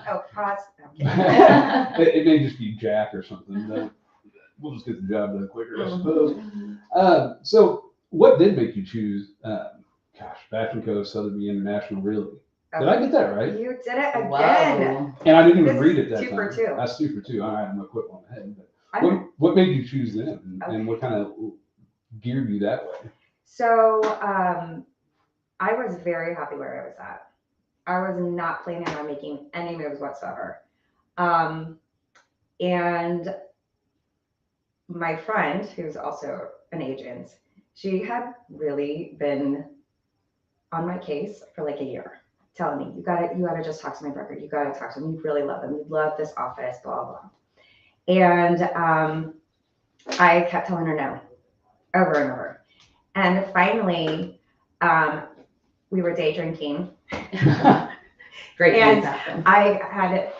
Speaker 3: Oh, pause.
Speaker 1: It may just be Jack or something. But we'll just get the job done quicker, I suppose. So, what did make you choose? Baton Cove Sotheby International Realty. Did I get that right?
Speaker 3: You did it again.
Speaker 2: Whoa.
Speaker 1: And I didn't even
Speaker 3: This
Speaker 1: read
Speaker 3: is
Speaker 1: it that
Speaker 3: 2
Speaker 1: time.
Speaker 3: for 2.
Speaker 1: That's 2 for 2. All right, I'm gonna quit one ahead. But
Speaker 3: I'm-
Speaker 1: what made you choose them, and what kind of geared you that way?
Speaker 3: So I was very happy where I was at. I was not planning on making any moves whatsoever. And my friend, who's also an agent, she had really been on my case for like a year, telling me, you gotta just talk to my broker. You gotta talk to him. You really love him. You love this office, blah, blah. And I kept telling her no, over and over. And finally, we were day drinking.
Speaker 2: Great
Speaker 3: And
Speaker 2: things happen.
Speaker 3: I had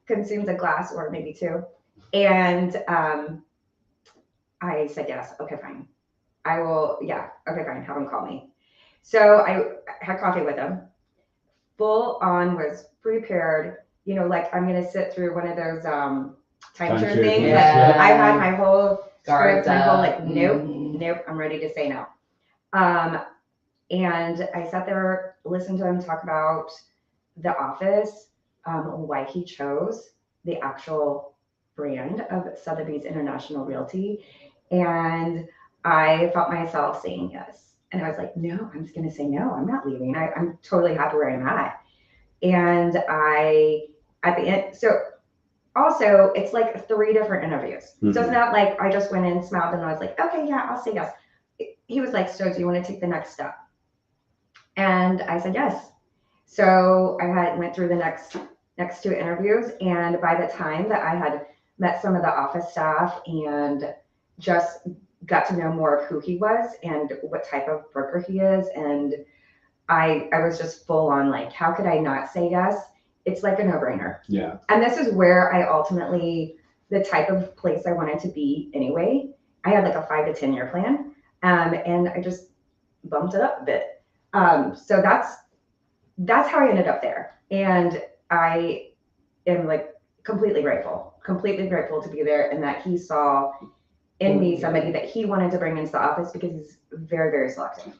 Speaker 3: consumed a glass or maybe 2. And I said, yes, okay, fine. I will, yeah, okay, fine, have him call me. So I had coffee with him. Full on, was prepared, like I'm gonna sit through one of those timeshare things.
Speaker 2: Yeah.
Speaker 3: Like, I had my whole
Speaker 2: Guards
Speaker 3: script, my whole
Speaker 2: up.
Speaker 3: nope, I'm ready to say no. And I sat there, listened to him talk about the office, why he chose the actual brand of Sotheby's International Realty. And I felt myself saying yes. And I was like, no, I'm just going to say no. I'm not leaving. I'm totally happy where I'm at. And at the end, so also it's like 3 different interviews. So it's not like I just went in, smiled, and I was like, okay, yeah, I'll say yes. He was like, so do you want to take the next step? And I said, yes. So I went through the next 2 interviews. And by the time that I had met some of the office staff and just got to know more of who he was and what type of broker he is, and I was just full on like, how could I not say yes? It's like a no-brainer.
Speaker 1: Yeah.
Speaker 3: And this is where I ultimately, the type of place I wanted to be anyway. I had like a 5 to 10 year plan, and I just bumped it up a bit. So that's how I ended up there. And I am like completely grateful to be there, and that he saw in me somebody that he wanted to bring into the office, because he's very, very selective.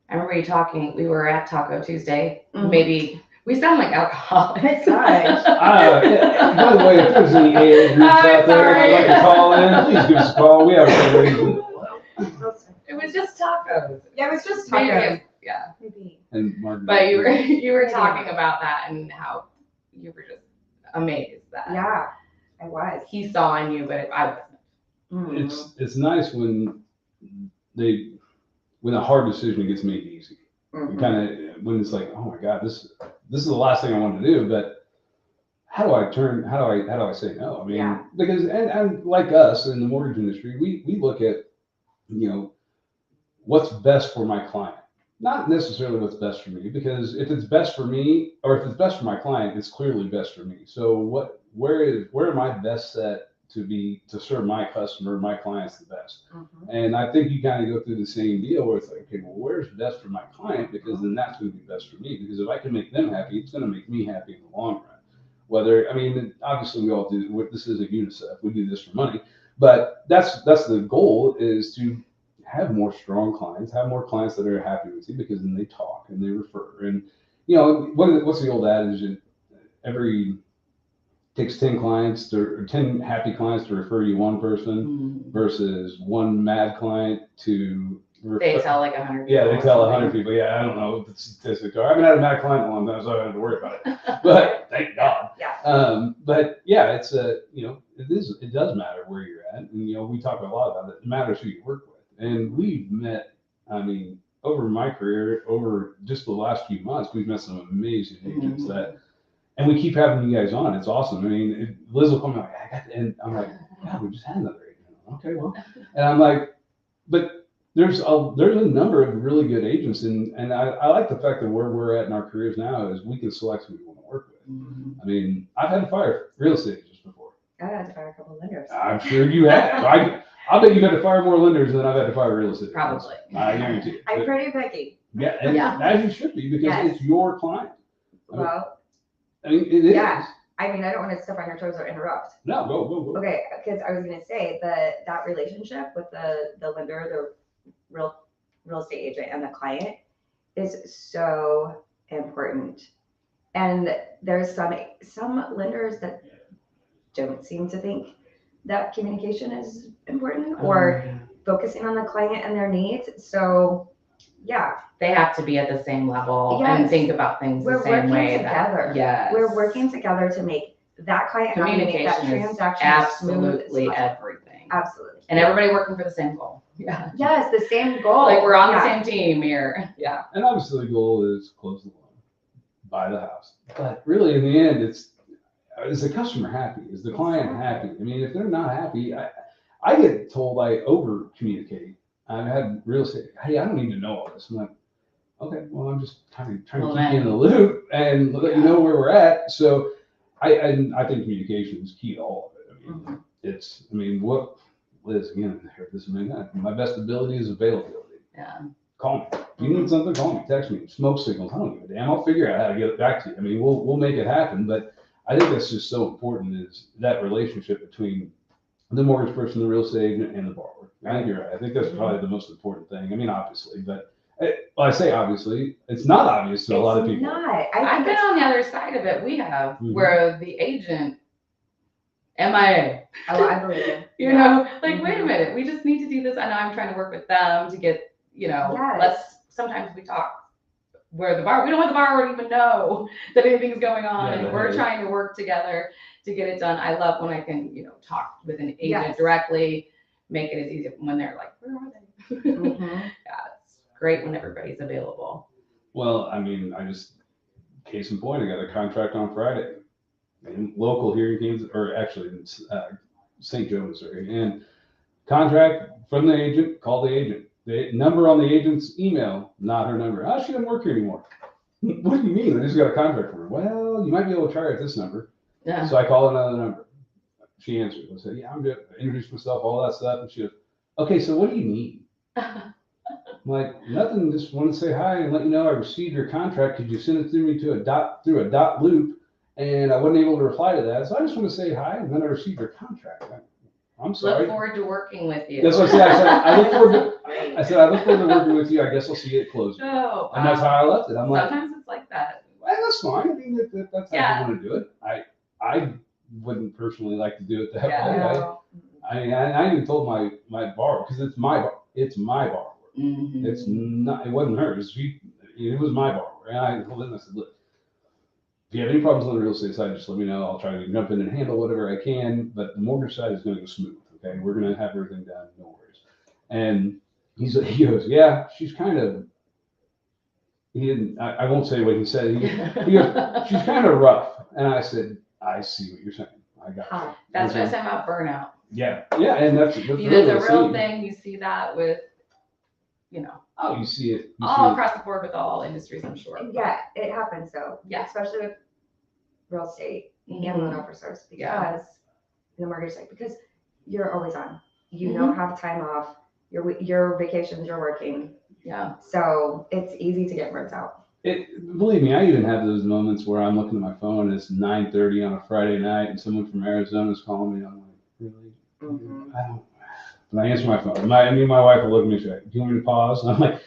Speaker 2: I remember you talking, we were at Taco Tuesday.
Speaker 3: Mhm.
Speaker 2: Maybe we sound like alcoholics.
Speaker 3: Gosh.
Speaker 1: By the way, if there's any AA groups out there who'd like to call in, please give us a call. We have a reason.
Speaker 2: It was just tacos.
Speaker 3: Yeah, it was just
Speaker 2: Maybe,
Speaker 3: tacos.
Speaker 2: yeah.
Speaker 3: Maybe.
Speaker 1: And Margaret,
Speaker 2: But you were talking about that and how you were just amazed that
Speaker 3: Yeah, I was.
Speaker 2: he saw in you, but I wasn't.
Speaker 1: it's nice when a hard decision gets made easy.
Speaker 3: Mhm.
Speaker 1: kind of when it's like, oh my God, this is the last thing I want to do, but how do I say no? I mean,
Speaker 3: Yeah.
Speaker 1: because and like us in the mortgage industry, we look at, you know, what's best for my client, not necessarily what's best for me, because if it's best for me or if it's best for my client, it's clearly best for me. So where am I best set to serve my customer, my clients the best?
Speaker 3: Mhm.
Speaker 1: And I think you kind of go through the same deal where it's like, okay, well, where's best for my client? Because then that's going to be best for me. Because if I can make them happy, it's going to make me happy in the long run. Whether, I mean, obviously we all do, this isn't UNICEF, we do this for money, but that's the goal, is to have more strong clients, have more clients that are happy with you, because then they talk and they refer. And, you know, what's the old adage? Every takes 10 clients or 10 happy clients to refer you one person versus one mad client to refer.
Speaker 2: They tell like 100 people.
Speaker 1: Yeah, they tell 100 people. Yeah, I don't know what the statistics are. I haven't had a mad client in a long time, so I don't have to worry about it. But thank God.
Speaker 3: Yeah.
Speaker 1: But yeah, it's you know, it does matter where you're at. And, you know, we talk a lot about it. It matters who you work with. And we've met, I mean, over my career, over just the last few months, we've met some amazing agents that, and we keep having you guys on. It's awesome. I mean, Liz will come like, and I'm like, yeah, we just had another agent. Okay, well, and I'm like, but there's a number of really good agents, and I like the fact that where we're at in our careers now is we can select who we want to work with. I mean, I've had to fire real estate agents before.
Speaker 3: I had to fire a couple of lenders.
Speaker 1: I'm sure you have. I bet you've had to fire more lenders than I've had to fire real estate agents.
Speaker 2: Probably.
Speaker 1: I guarantee it.
Speaker 3: I'm pretty picky.
Speaker 1: Yeah, and as you should be, because it's your client.
Speaker 3: Well,
Speaker 1: I mean, it is.
Speaker 3: Yeah. I mean, I don't want to step on your toes or interrupt.
Speaker 1: No, go.
Speaker 3: Okay, because I was gonna say that relationship with the lender, the real estate agent, and the client is so important. And there's some lenders that don't seem to think that communication is important or focusing on the client and their needs. So yeah,
Speaker 2: they have to be at the same level and think about things the same way.
Speaker 3: We're working together to make that client happy, make that transaction
Speaker 2: absolutely
Speaker 3: smooth.
Speaker 2: Everything.
Speaker 3: Absolutely.
Speaker 2: And everybody working for the same goal. Yeah.
Speaker 3: Yes, the same goal.
Speaker 2: Like we're on the same team here. Yeah.
Speaker 1: And obviously the goal is close the loan, buy the house. But really in the end, is the customer happy? Is the client happy? I mean, if they're not happy, I get told I over communicate. I've had real estate, hey, I don't need to know all this. I'm like, okay, well, I'm just trying to keep you in the loop and let you know where we're at. So I think communication is key to all of it. I mean, what Liz, again, I heard this a million times. My best ability is availability.
Speaker 2: Yeah.
Speaker 1: Call me. If you need something, call me, text me, smoke signals, I don't give a damn. I'll figure out how to get it back to you. I mean, we'll make it happen. But I think that's just so important, is that relationship between the mortgage person, the real estate agent, and the borrower. I think you're right. I think that's probably the most important thing. I mean, obviously, but well, I say obviously, it's not obvious to a lot of people.
Speaker 3: Not.
Speaker 2: I've been on the other side of it. We have where the agent MIA.
Speaker 3: Oh, I believe you.
Speaker 2: You know, like, wait a minute, we just need to do this. I know I'm trying to work with them to get, you know, sometimes we talk where we don't want the borrower to even know that anything's going on, and we're trying to work together to get it done. I love when I can, you know, talk with an agent directly, make it as easy when they're like, where are they? Yeah, it's great when everybody's available.
Speaker 1: Well, I mean, case in point, I got a contract on Friday, local here in Kansas, or actually in St. Joe, Missouri, and contract from the agent, call the agent. The number on the agent's email, not her number. Oh, she doesn't work here anymore. What do you mean? I just got a contract for her. Well, you might be able to try her at this number. Yeah. So I call another number. She answers. I said, yeah, I'm good. I introduced myself, all that stuff. And she goes, okay, so what do you need? I'm like, nothing, just want to say hi and let you know I received your contract. Could you send it through me through a dot loop? And I wasn't able to reply to that. So I just want to say hi, and then I received your contract. I'm sorry.
Speaker 2: Look forward to working with you.
Speaker 1: That's what I said. I look forward to working with you. I guess I'll see it closing.
Speaker 2: Oh, wow.
Speaker 1: And that's how I left it. I'm like,
Speaker 2: sometimes it's like that.
Speaker 1: Well, that's fine. I mean, that's how you want to do it. I wouldn't personally like to do it that way. I even told my borrower, because it's my borrower. It's not. It wasn't hers. It was my borrower. And I told him, I said, look, if you have any problems on the real estate side, just let me know. I'll try to jump in and handle whatever I can. But the mortgage side is going to go smooth. Okay, we're going to have everything done. No worries. And he goes, yeah, she's kind of he didn't, I won't say what he said. He goes, she's kind of rough. And I said, I see what you're saying. I got you.
Speaker 2: That's what I said about burnout.
Speaker 1: Yeah, and that's
Speaker 2: It's a
Speaker 1: really
Speaker 2: real thing. You see that with,
Speaker 1: Oh, you see it.
Speaker 2: all across the board with all industries, I'm sure.
Speaker 3: Yeah, it happens though.
Speaker 2: Yeah.
Speaker 3: Especially with real estate and loan officers because the mortgage side, because you're always on. You don't have time off. Your vacations, you're working.
Speaker 2: Yeah.
Speaker 3: So it's easy to get burnt out.
Speaker 1: Believe me, I even have those moments where I'm looking at my phone and it's 9:30 on a Friday night and someone from Arizona is calling me. I'm like, really? I don't. And I answer my phone. My wife will look at me and say, do you want me to pause? And I'm like,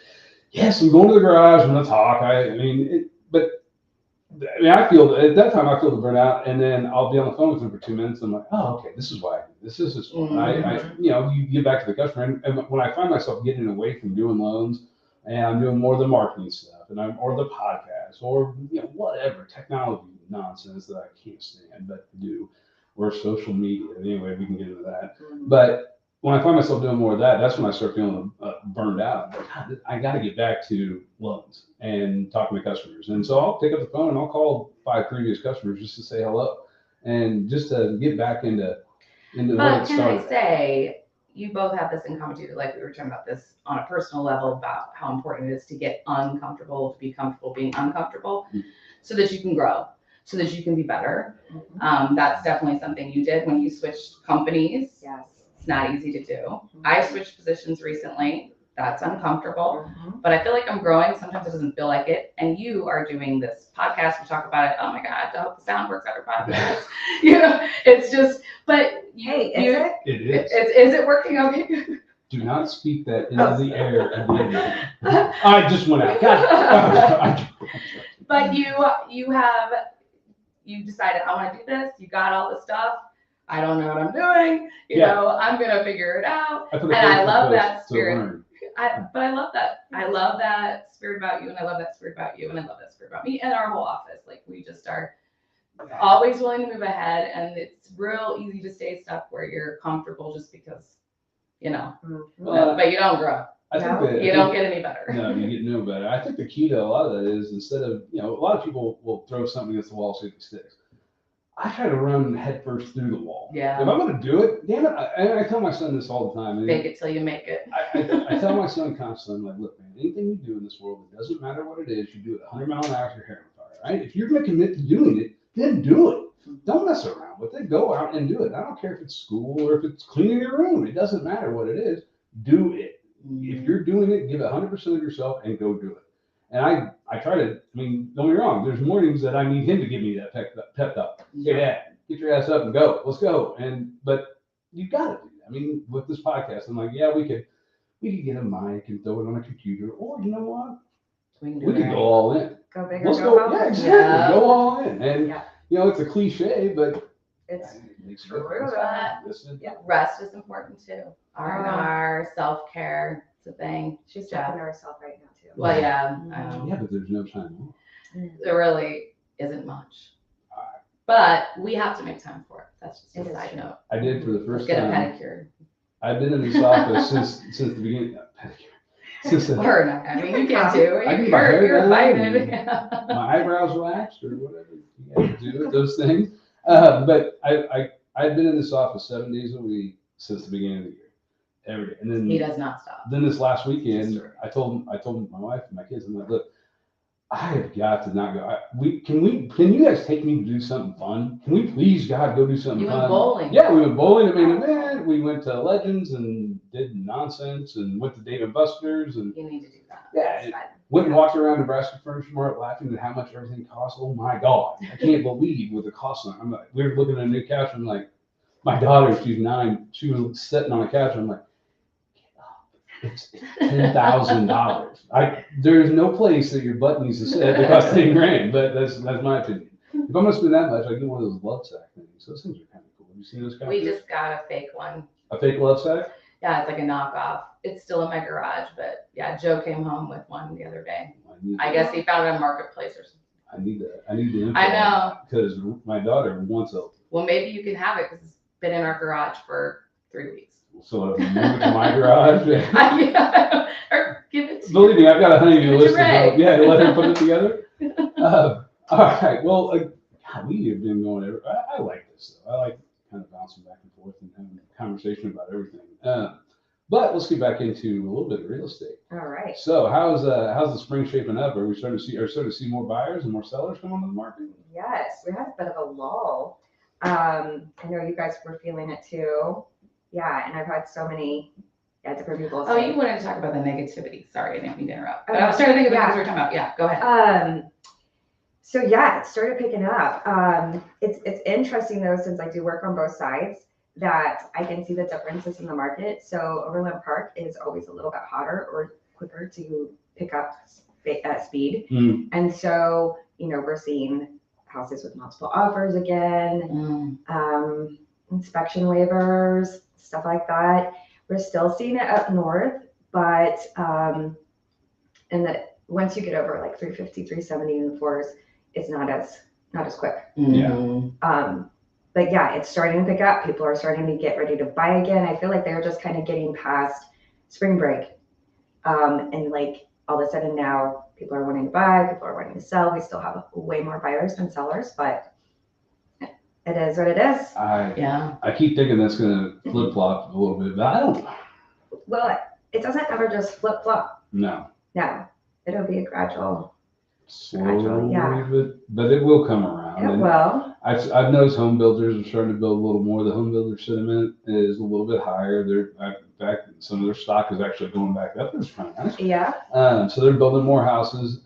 Speaker 1: yes, I'm going to the garage. I'm going to talk. I feel, at that time, I feel the burnout. And then I'll be on the phone with them for 2 minutes. I'm like, oh, okay, this is why I do this. This is why. You get back to the customer. And when I find myself getting away from doing loans, and I'm doing more of the marketing stuff, or the podcast, or whatever technology nonsense that I can't stand but to do, or social media. Anyway, we can get into that. But when I find myself doing more of that, that's when I start feeling burned out. God, I got to get back to loans and talking to customers. And so I'll pick up the phone and I'll call 5 previous customers just to say hello and just to get back into what it started.
Speaker 2: But can I say, you both have this in common too, like we were talking about this on a personal level about how important it is to get uncomfortable, to be comfortable being uncomfortable, so that you can grow, so that you can be better. That's definitely something you did when you switched companies.
Speaker 3: Yes.
Speaker 2: It's not easy to do. I switched positions recently. That's uncomfortable, but I feel like I'm growing. Sometimes it doesn't feel like it. And you are doing this podcast. We talk about it. Oh my God, I hope the sound works out our podcast. It's just, but
Speaker 3: Hey,
Speaker 1: It is.
Speaker 2: Is it working okay?
Speaker 1: Do not speak that into the air again. I just went out. God.
Speaker 2: But you decided, I want to do this. You got all the stuff. I don't know what I'm doing. I'm going to figure it out. And I love that spirit. But I love that. I love that spirit about you, and I love that spirit about you, and I love that spirit about me and our whole office. Like, we just are always willing to move ahead, and it's real easy to stay stuck where you're comfortable just because, but you don't grow.
Speaker 1: I think
Speaker 2: you don't get any better.
Speaker 1: No, you get no better. I think the key to a lot of that is, instead of, a lot of people will throw something against the wall, see if it sticks. I try to run headfirst through the wall.
Speaker 2: Yeah.
Speaker 1: If I'm going to do it, damn it. And I tell my son this all the time.
Speaker 2: Fake it till you make it.
Speaker 1: I tell my son constantly, I'm like, look, man, anything you do in this world, it doesn't matter what it is, you do it 100 miles an hour, your hair on fire, right? If you're going to commit to doing it, then do it. Don't mess around with it. Go out and do it. I don't care if it's school or if it's cleaning your room. It doesn't matter what it is. Do it. If you're doing it, give it 100% of yourself and go do it. And I try to, don't get me wrong, there's mornings that I need him to give me that pep up. Hey, Dad, get your ass up and go. Let's go. But you got to do that. With this podcast, I'm like, yeah, we could get a mic and throw it on a computer, or you know what? We could go all in.
Speaker 3: Go big
Speaker 1: Let's
Speaker 3: or
Speaker 1: go.
Speaker 3: home.
Speaker 1: Yeah, exactly.
Speaker 2: Yeah.
Speaker 1: Go all in. And it's a cliche, but
Speaker 3: it's
Speaker 1: it makes a
Speaker 3: true.
Speaker 1: difference.
Speaker 2: Rest is important too. R&R, self-care, it's a thing.
Speaker 3: She's talking to herself right now too.
Speaker 2: Well, yeah.
Speaker 1: But there's no time off.
Speaker 2: There really isn't much. But we have to make time for it. That's just a side note.
Speaker 1: I did for the first
Speaker 2: Get a
Speaker 1: time.
Speaker 2: pedicure.
Speaker 1: I've been in this office since the beginning. Pedicure.
Speaker 2: Or not. You can't do.
Speaker 1: I get my hair
Speaker 2: You're
Speaker 1: done,
Speaker 2: invited.
Speaker 1: my eyebrows waxed, or whatever you got to do, those things. But I've been in this office 7 days a week since the beginning of the year, every day. And then
Speaker 2: he does not stop.
Speaker 1: Then this last weekend, I told my wife and my kids, I'm like, look, I have got to not go. Can you guys take me to do something fun? Can we please, God, go do something fun?
Speaker 2: You went bowling.
Speaker 1: Yeah, we went bowling. We went to Legends and did nonsense and went to Dave & Buster's. And
Speaker 2: you need to do that.
Speaker 1: Yeah, went and walked around Nebraska Furniture Mart laughing at how much everything costs. Oh my God, I can't believe what the cost on. I'm like, we were looking at a new couch. I'm like, my daughter, she's 9. She was sitting on a couch. I'm like, it's $10,000. There's no place that your butt needs to sit that costs $10,000, but that's my opinion. If I'm gonna spend that much, I get one of those love sack things. Those things are kind of cool. Have you seen those couches?
Speaker 2: We just got a fake one.
Speaker 1: A fake love sack?
Speaker 2: Yeah, it's like a knockoff. It's still in my garage, but yeah, Joe came home with one the other day. I guess he found it on Marketplace or something.
Speaker 1: I need that. I need the info.
Speaker 2: I know.
Speaker 1: Because my daughter wants a.
Speaker 2: Well, maybe you can have it because it's been in our garage for 3 weeks.
Speaker 1: So move it to my garage.
Speaker 2: Yeah. Or give it to.
Speaker 1: Believe me, I've got a honeydew
Speaker 2: Give it to
Speaker 1: list of
Speaker 2: Ray.
Speaker 1: yeah, to let him put it together. All right. Well, God, we have been going. I like this though. I like kind of bouncing back and forth and having a conversation about everything. But let's get back into a little bit of real estate.
Speaker 3: All right.
Speaker 1: So how's the spring shaping up? Are we starting to see more buyers and more sellers come onto the market?
Speaker 3: Yes, we had a bit of a lull. I know you guys were feeling it too. Yeah, and I've had so many different people
Speaker 2: Oh,
Speaker 3: say.
Speaker 2: you wanted to talk about the negativity. Sorry, I didn't mean to interrupt. But I was trying to think of the things we were talking about. Yeah, go ahead.
Speaker 3: So yeah, it started picking up. It's interesting though, since I do work on both sides, that I can see the differences in the market. So Overland Park is always a little bit hotter or quicker to pick up speed.
Speaker 1: Mm.
Speaker 3: And so, we're seeing houses with multiple offers again, inspection waivers, stuff like that. We're still seeing it up north, but once you get over like 350, 370 in the fours, it's not as quick.
Speaker 2: Mm-hmm.
Speaker 3: But yeah, it's starting to pick up. People are starting to get ready to buy again. I feel like they're just kind of getting past spring break. And like all of a sudden now people are wanting to buy, people are wanting to sell. We still have way more buyers than sellers, but it is what it is.
Speaker 1: I keep thinking that's going to flip flop a little bit, but I don't.
Speaker 3: Well, it doesn't ever just flip flop.
Speaker 1: No.
Speaker 3: It'll be a gradual.
Speaker 1: Slowly,
Speaker 3: yeah.
Speaker 1: but it will come around.
Speaker 3: It will.
Speaker 1: I've noticed home builders are starting to build a little more. The home builder sentiment is a little bit higher. In fact, some of their stock is actually going back up this time.
Speaker 3: Yeah.
Speaker 1: So they're building more houses.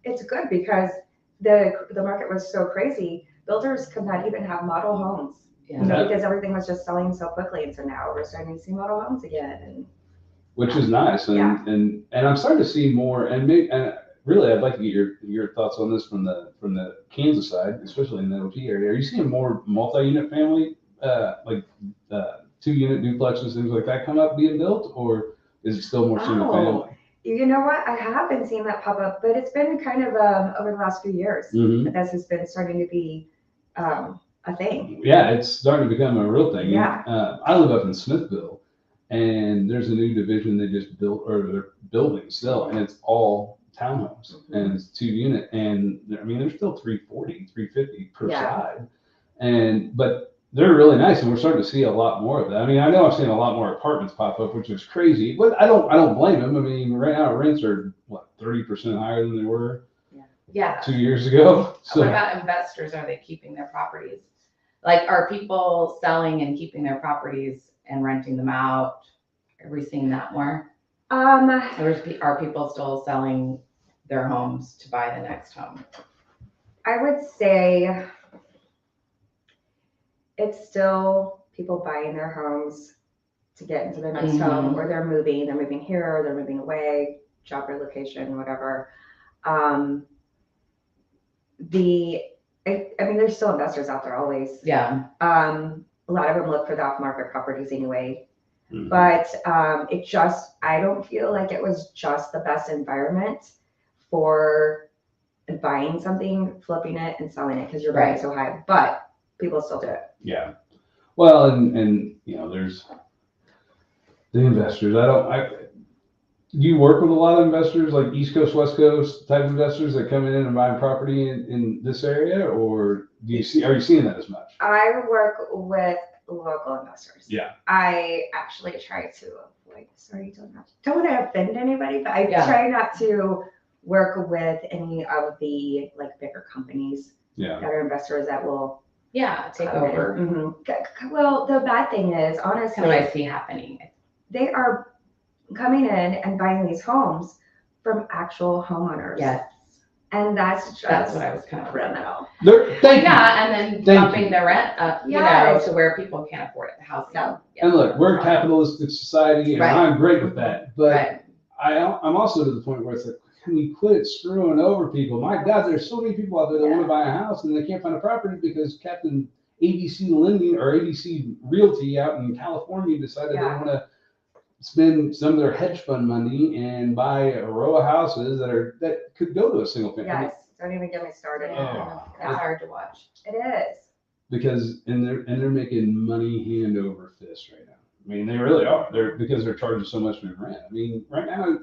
Speaker 3: It's good because the market was so crazy. Builders could not even have model homes, because everything was just selling so quickly. And so now we're starting to see model homes again,
Speaker 1: which is nice. And I'm starting to see more. And really, I'd like to get your thoughts on this from the Kansas side, especially in the OT area. Are you seeing more multi-unit family, like 2-unit duplexes, things like that, come up being built, or is it still more single family?
Speaker 3: You know what? I have been seeing that pop up, but it's been kind of over the last few years that this has been starting to be a thing.
Speaker 1: Yeah, it's starting to become a real thing.
Speaker 3: Yeah.
Speaker 1: I live up in Smithville, and there's a new division they just built, or they're building still, and it's all townhomes, and it's 2-unit, and I mean, they're still 340, 350 per side, but they're really nice, and we're starting to see a lot more of that. I mean, I know I've seen a lot more apartments pop up, which is crazy, but I don't blame them. I mean, right now rents are 30% higher than they were 2 years ago. So
Speaker 2: what about investors? Are they keeping their properties? Like, are people selling and keeping their properties and renting them out? Are we seeing that more? Are people still selling their homes to buy the next home?
Speaker 3: I would say it's still people buying their homes to get into their next home, or they're moving here, or they're moving away, job relocation, whatever. I mean, there's still investors out there always.
Speaker 2: Yeah.
Speaker 3: A lot of them look for the off-market properties anyway. But I don't feel like it was just the best environment for buying something, flipping it, and selling it because you're buying so high. But people still do it.
Speaker 1: Yeah. Well, and there's the investors. Do you work with a lot of investors, like East Coast, West Coast type investors that come in and buy property in this area, or are you seeing that as much?
Speaker 3: I work with local investors.
Speaker 1: Yeah.
Speaker 3: I actually try to avoid. Sorry, don't want to offend anybody, but I try not to work with any of the bigger companies that are investors that will
Speaker 2: take over.
Speaker 3: Well, the bad thing is, honestly,
Speaker 2: what I see happening.
Speaker 3: They are coming in and buying these homes from actual homeowners.
Speaker 2: Yes.
Speaker 3: And that's
Speaker 2: what I was kind of
Speaker 3: criminal.
Speaker 2: And then bumping the rent up, to where people can't afford it. The house.
Speaker 3: No.
Speaker 1: And look, we're a capitalistic society, and I'm great with that. But I'm also to the point where it's like, can we quit screwing over people? My God, there's so many people out there that want to buy a house and they can't find a property because Captain ABC Lending or ABC Realty out in California decided they want to spend some of their hedge fund money and buy a row of houses that could go to a single family.
Speaker 3: Yes, don't even get me started.
Speaker 2: It's hard to watch.
Speaker 3: It is.
Speaker 1: Because they're making money hand over fist right now. I mean, they really are. Because they're charging so much for rent. I mean, right now,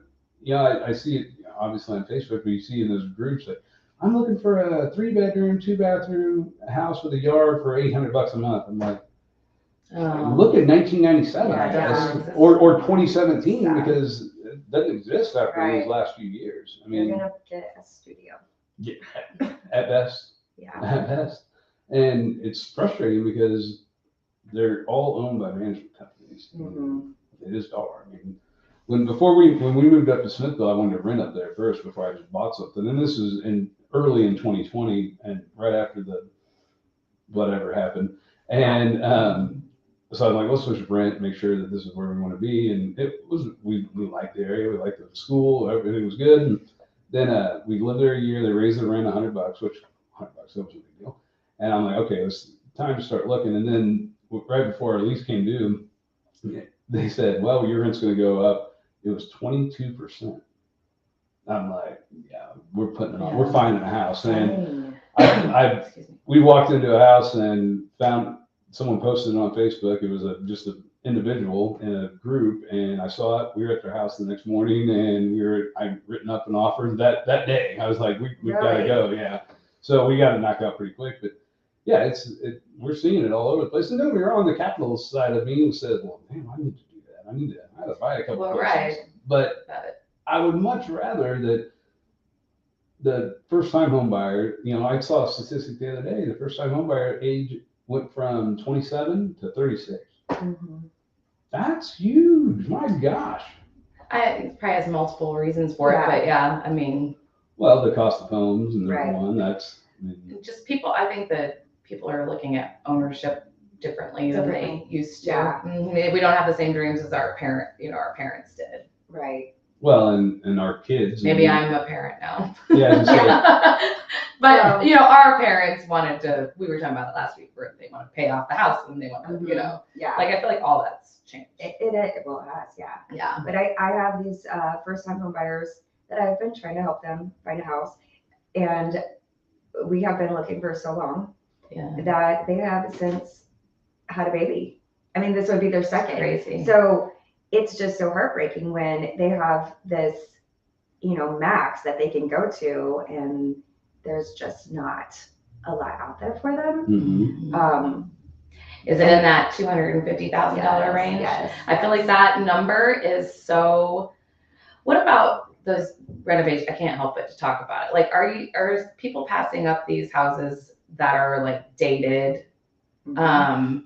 Speaker 1: I see it, obviously on Facebook, but you see in those groups that I'm looking for a 3-bedroom, 2-bathroom house with a yard for $800 a month. I'm like, look at 1997, I
Speaker 2: Yeah,
Speaker 1: guess,
Speaker 2: yeah.
Speaker 1: or 2017,
Speaker 3: Yeah.
Speaker 1: because it doesn't exist after
Speaker 3: Right.
Speaker 1: these last few years. I
Speaker 3: You're
Speaker 1: mean,
Speaker 3: gonna get a studio.
Speaker 1: yeah, at best,
Speaker 3: Yeah.
Speaker 1: at best. And it's frustrating because they're all owned by management companies.
Speaker 3: Mhm.
Speaker 1: It is are. I mean, when we moved up to Smithville, I wanted to rent up there first before I just bought something. And this was early in 2020, and right after the whatever happened. And so I'm like, let's just rent, make sure that this is where we want to be. And it was we liked the area, we liked the school, everything was good. And then we lived there a year. They raised the rent $100, which $100 that was a big deal. And I'm like, okay, it's time to start looking. And then right before our lease came due, they said, well, your rent's going to go up. It was 22%. I'm like, yeah, we're putting it on. We're finding a house. And we walked into a house and found someone posted it on Facebook. It was just an individual in a group, and I saw it. We were at their house the next morning, and I'd written up an offer that day. I was like, we've got to go. Yeah. So we got to knock out pretty quick, but yeah, we're seeing it all over the place. And then we were on the capital side of me and said, well, damn, I need to do that. I had to buy a couple of places.
Speaker 2: Right.
Speaker 1: But I would much rather that the first time home buyer, I saw a statistic the other day, the first time home buyer age went from 27 to 36.
Speaker 3: Mm-hmm.
Speaker 1: That's huge. My gosh.
Speaker 2: It probably has multiple reasons for it, but yeah, I mean.
Speaker 1: Well, the cost of homes and
Speaker 3: Right.
Speaker 1: everyone,
Speaker 2: just people, I think that people are looking at ownership differently than they used to.
Speaker 3: Yeah.
Speaker 2: We don't have the same dreams as our parents did.
Speaker 3: Right.
Speaker 1: Well, and our kids.
Speaker 2: Maybe I'm a parent now.
Speaker 1: Yeah.
Speaker 2: But our parents we were talking about it last week, where they want to pay off the house and they want to,
Speaker 3: Yeah.
Speaker 2: like, I feel like all that's changed.
Speaker 3: It has, yeah.
Speaker 2: Yeah.
Speaker 3: But I have these first time home buyers that I've been trying to help them find a house, and we have been looking for so long that they have since had a baby. I mean, this would be their second.
Speaker 2: Crazy.
Speaker 3: So it's just so heartbreaking when they have this, max that they can go to, and there's just not a lot out there for them.
Speaker 1: Mm-hmm.
Speaker 2: Is it in that $250,000 range?
Speaker 3: Yes.
Speaker 2: I feel like that number is so. What about those renovations? I can't help but to talk about it. Like, are people passing up these houses that are like dated?
Speaker 3: Mm-hmm.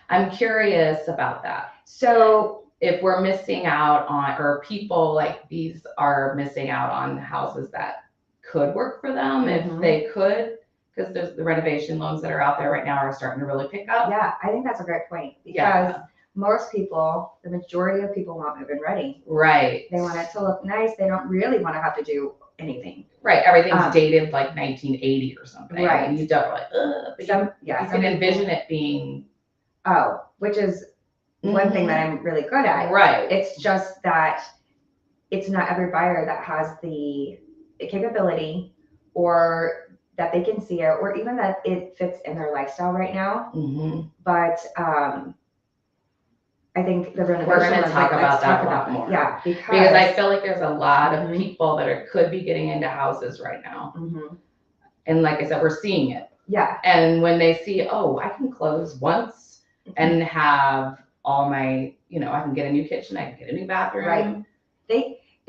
Speaker 2: I'm curious about that.
Speaker 3: So
Speaker 2: if we're missing out on, or people like these are missing out on houses that could work for them,
Speaker 3: Mm-hmm.
Speaker 2: if they could, because there's the renovation loans that are out there right now are starting to really pick up.
Speaker 3: Yeah, I think that's a great point, because most people, the majority of people want move-in ready.
Speaker 2: Right.
Speaker 3: They want it to look nice. They don't really want to have to do anything.
Speaker 2: Right. Everything's dated like 1980 or something.
Speaker 3: Right.
Speaker 2: And you don't like, but you can envision it being.
Speaker 3: Oh, which is one thing that I'm really good at.
Speaker 2: Right.
Speaker 3: It's just that it's not every buyer that has the capability, or that they can see it, or even that it fits in their lifestyle right now.
Speaker 2: Mm-hmm.
Speaker 3: But I think the renovation.
Speaker 2: We're going to talk about that a lot more.
Speaker 3: Yeah,
Speaker 2: because I feel like there's a lot of people that could be getting into houses right now.
Speaker 3: Mm-hmm.
Speaker 2: And like I said, we're seeing it.
Speaker 3: Yeah.
Speaker 2: And when they see, I can close once and have all my, I can get a new kitchen, I can get a new bathroom.
Speaker 3: Right.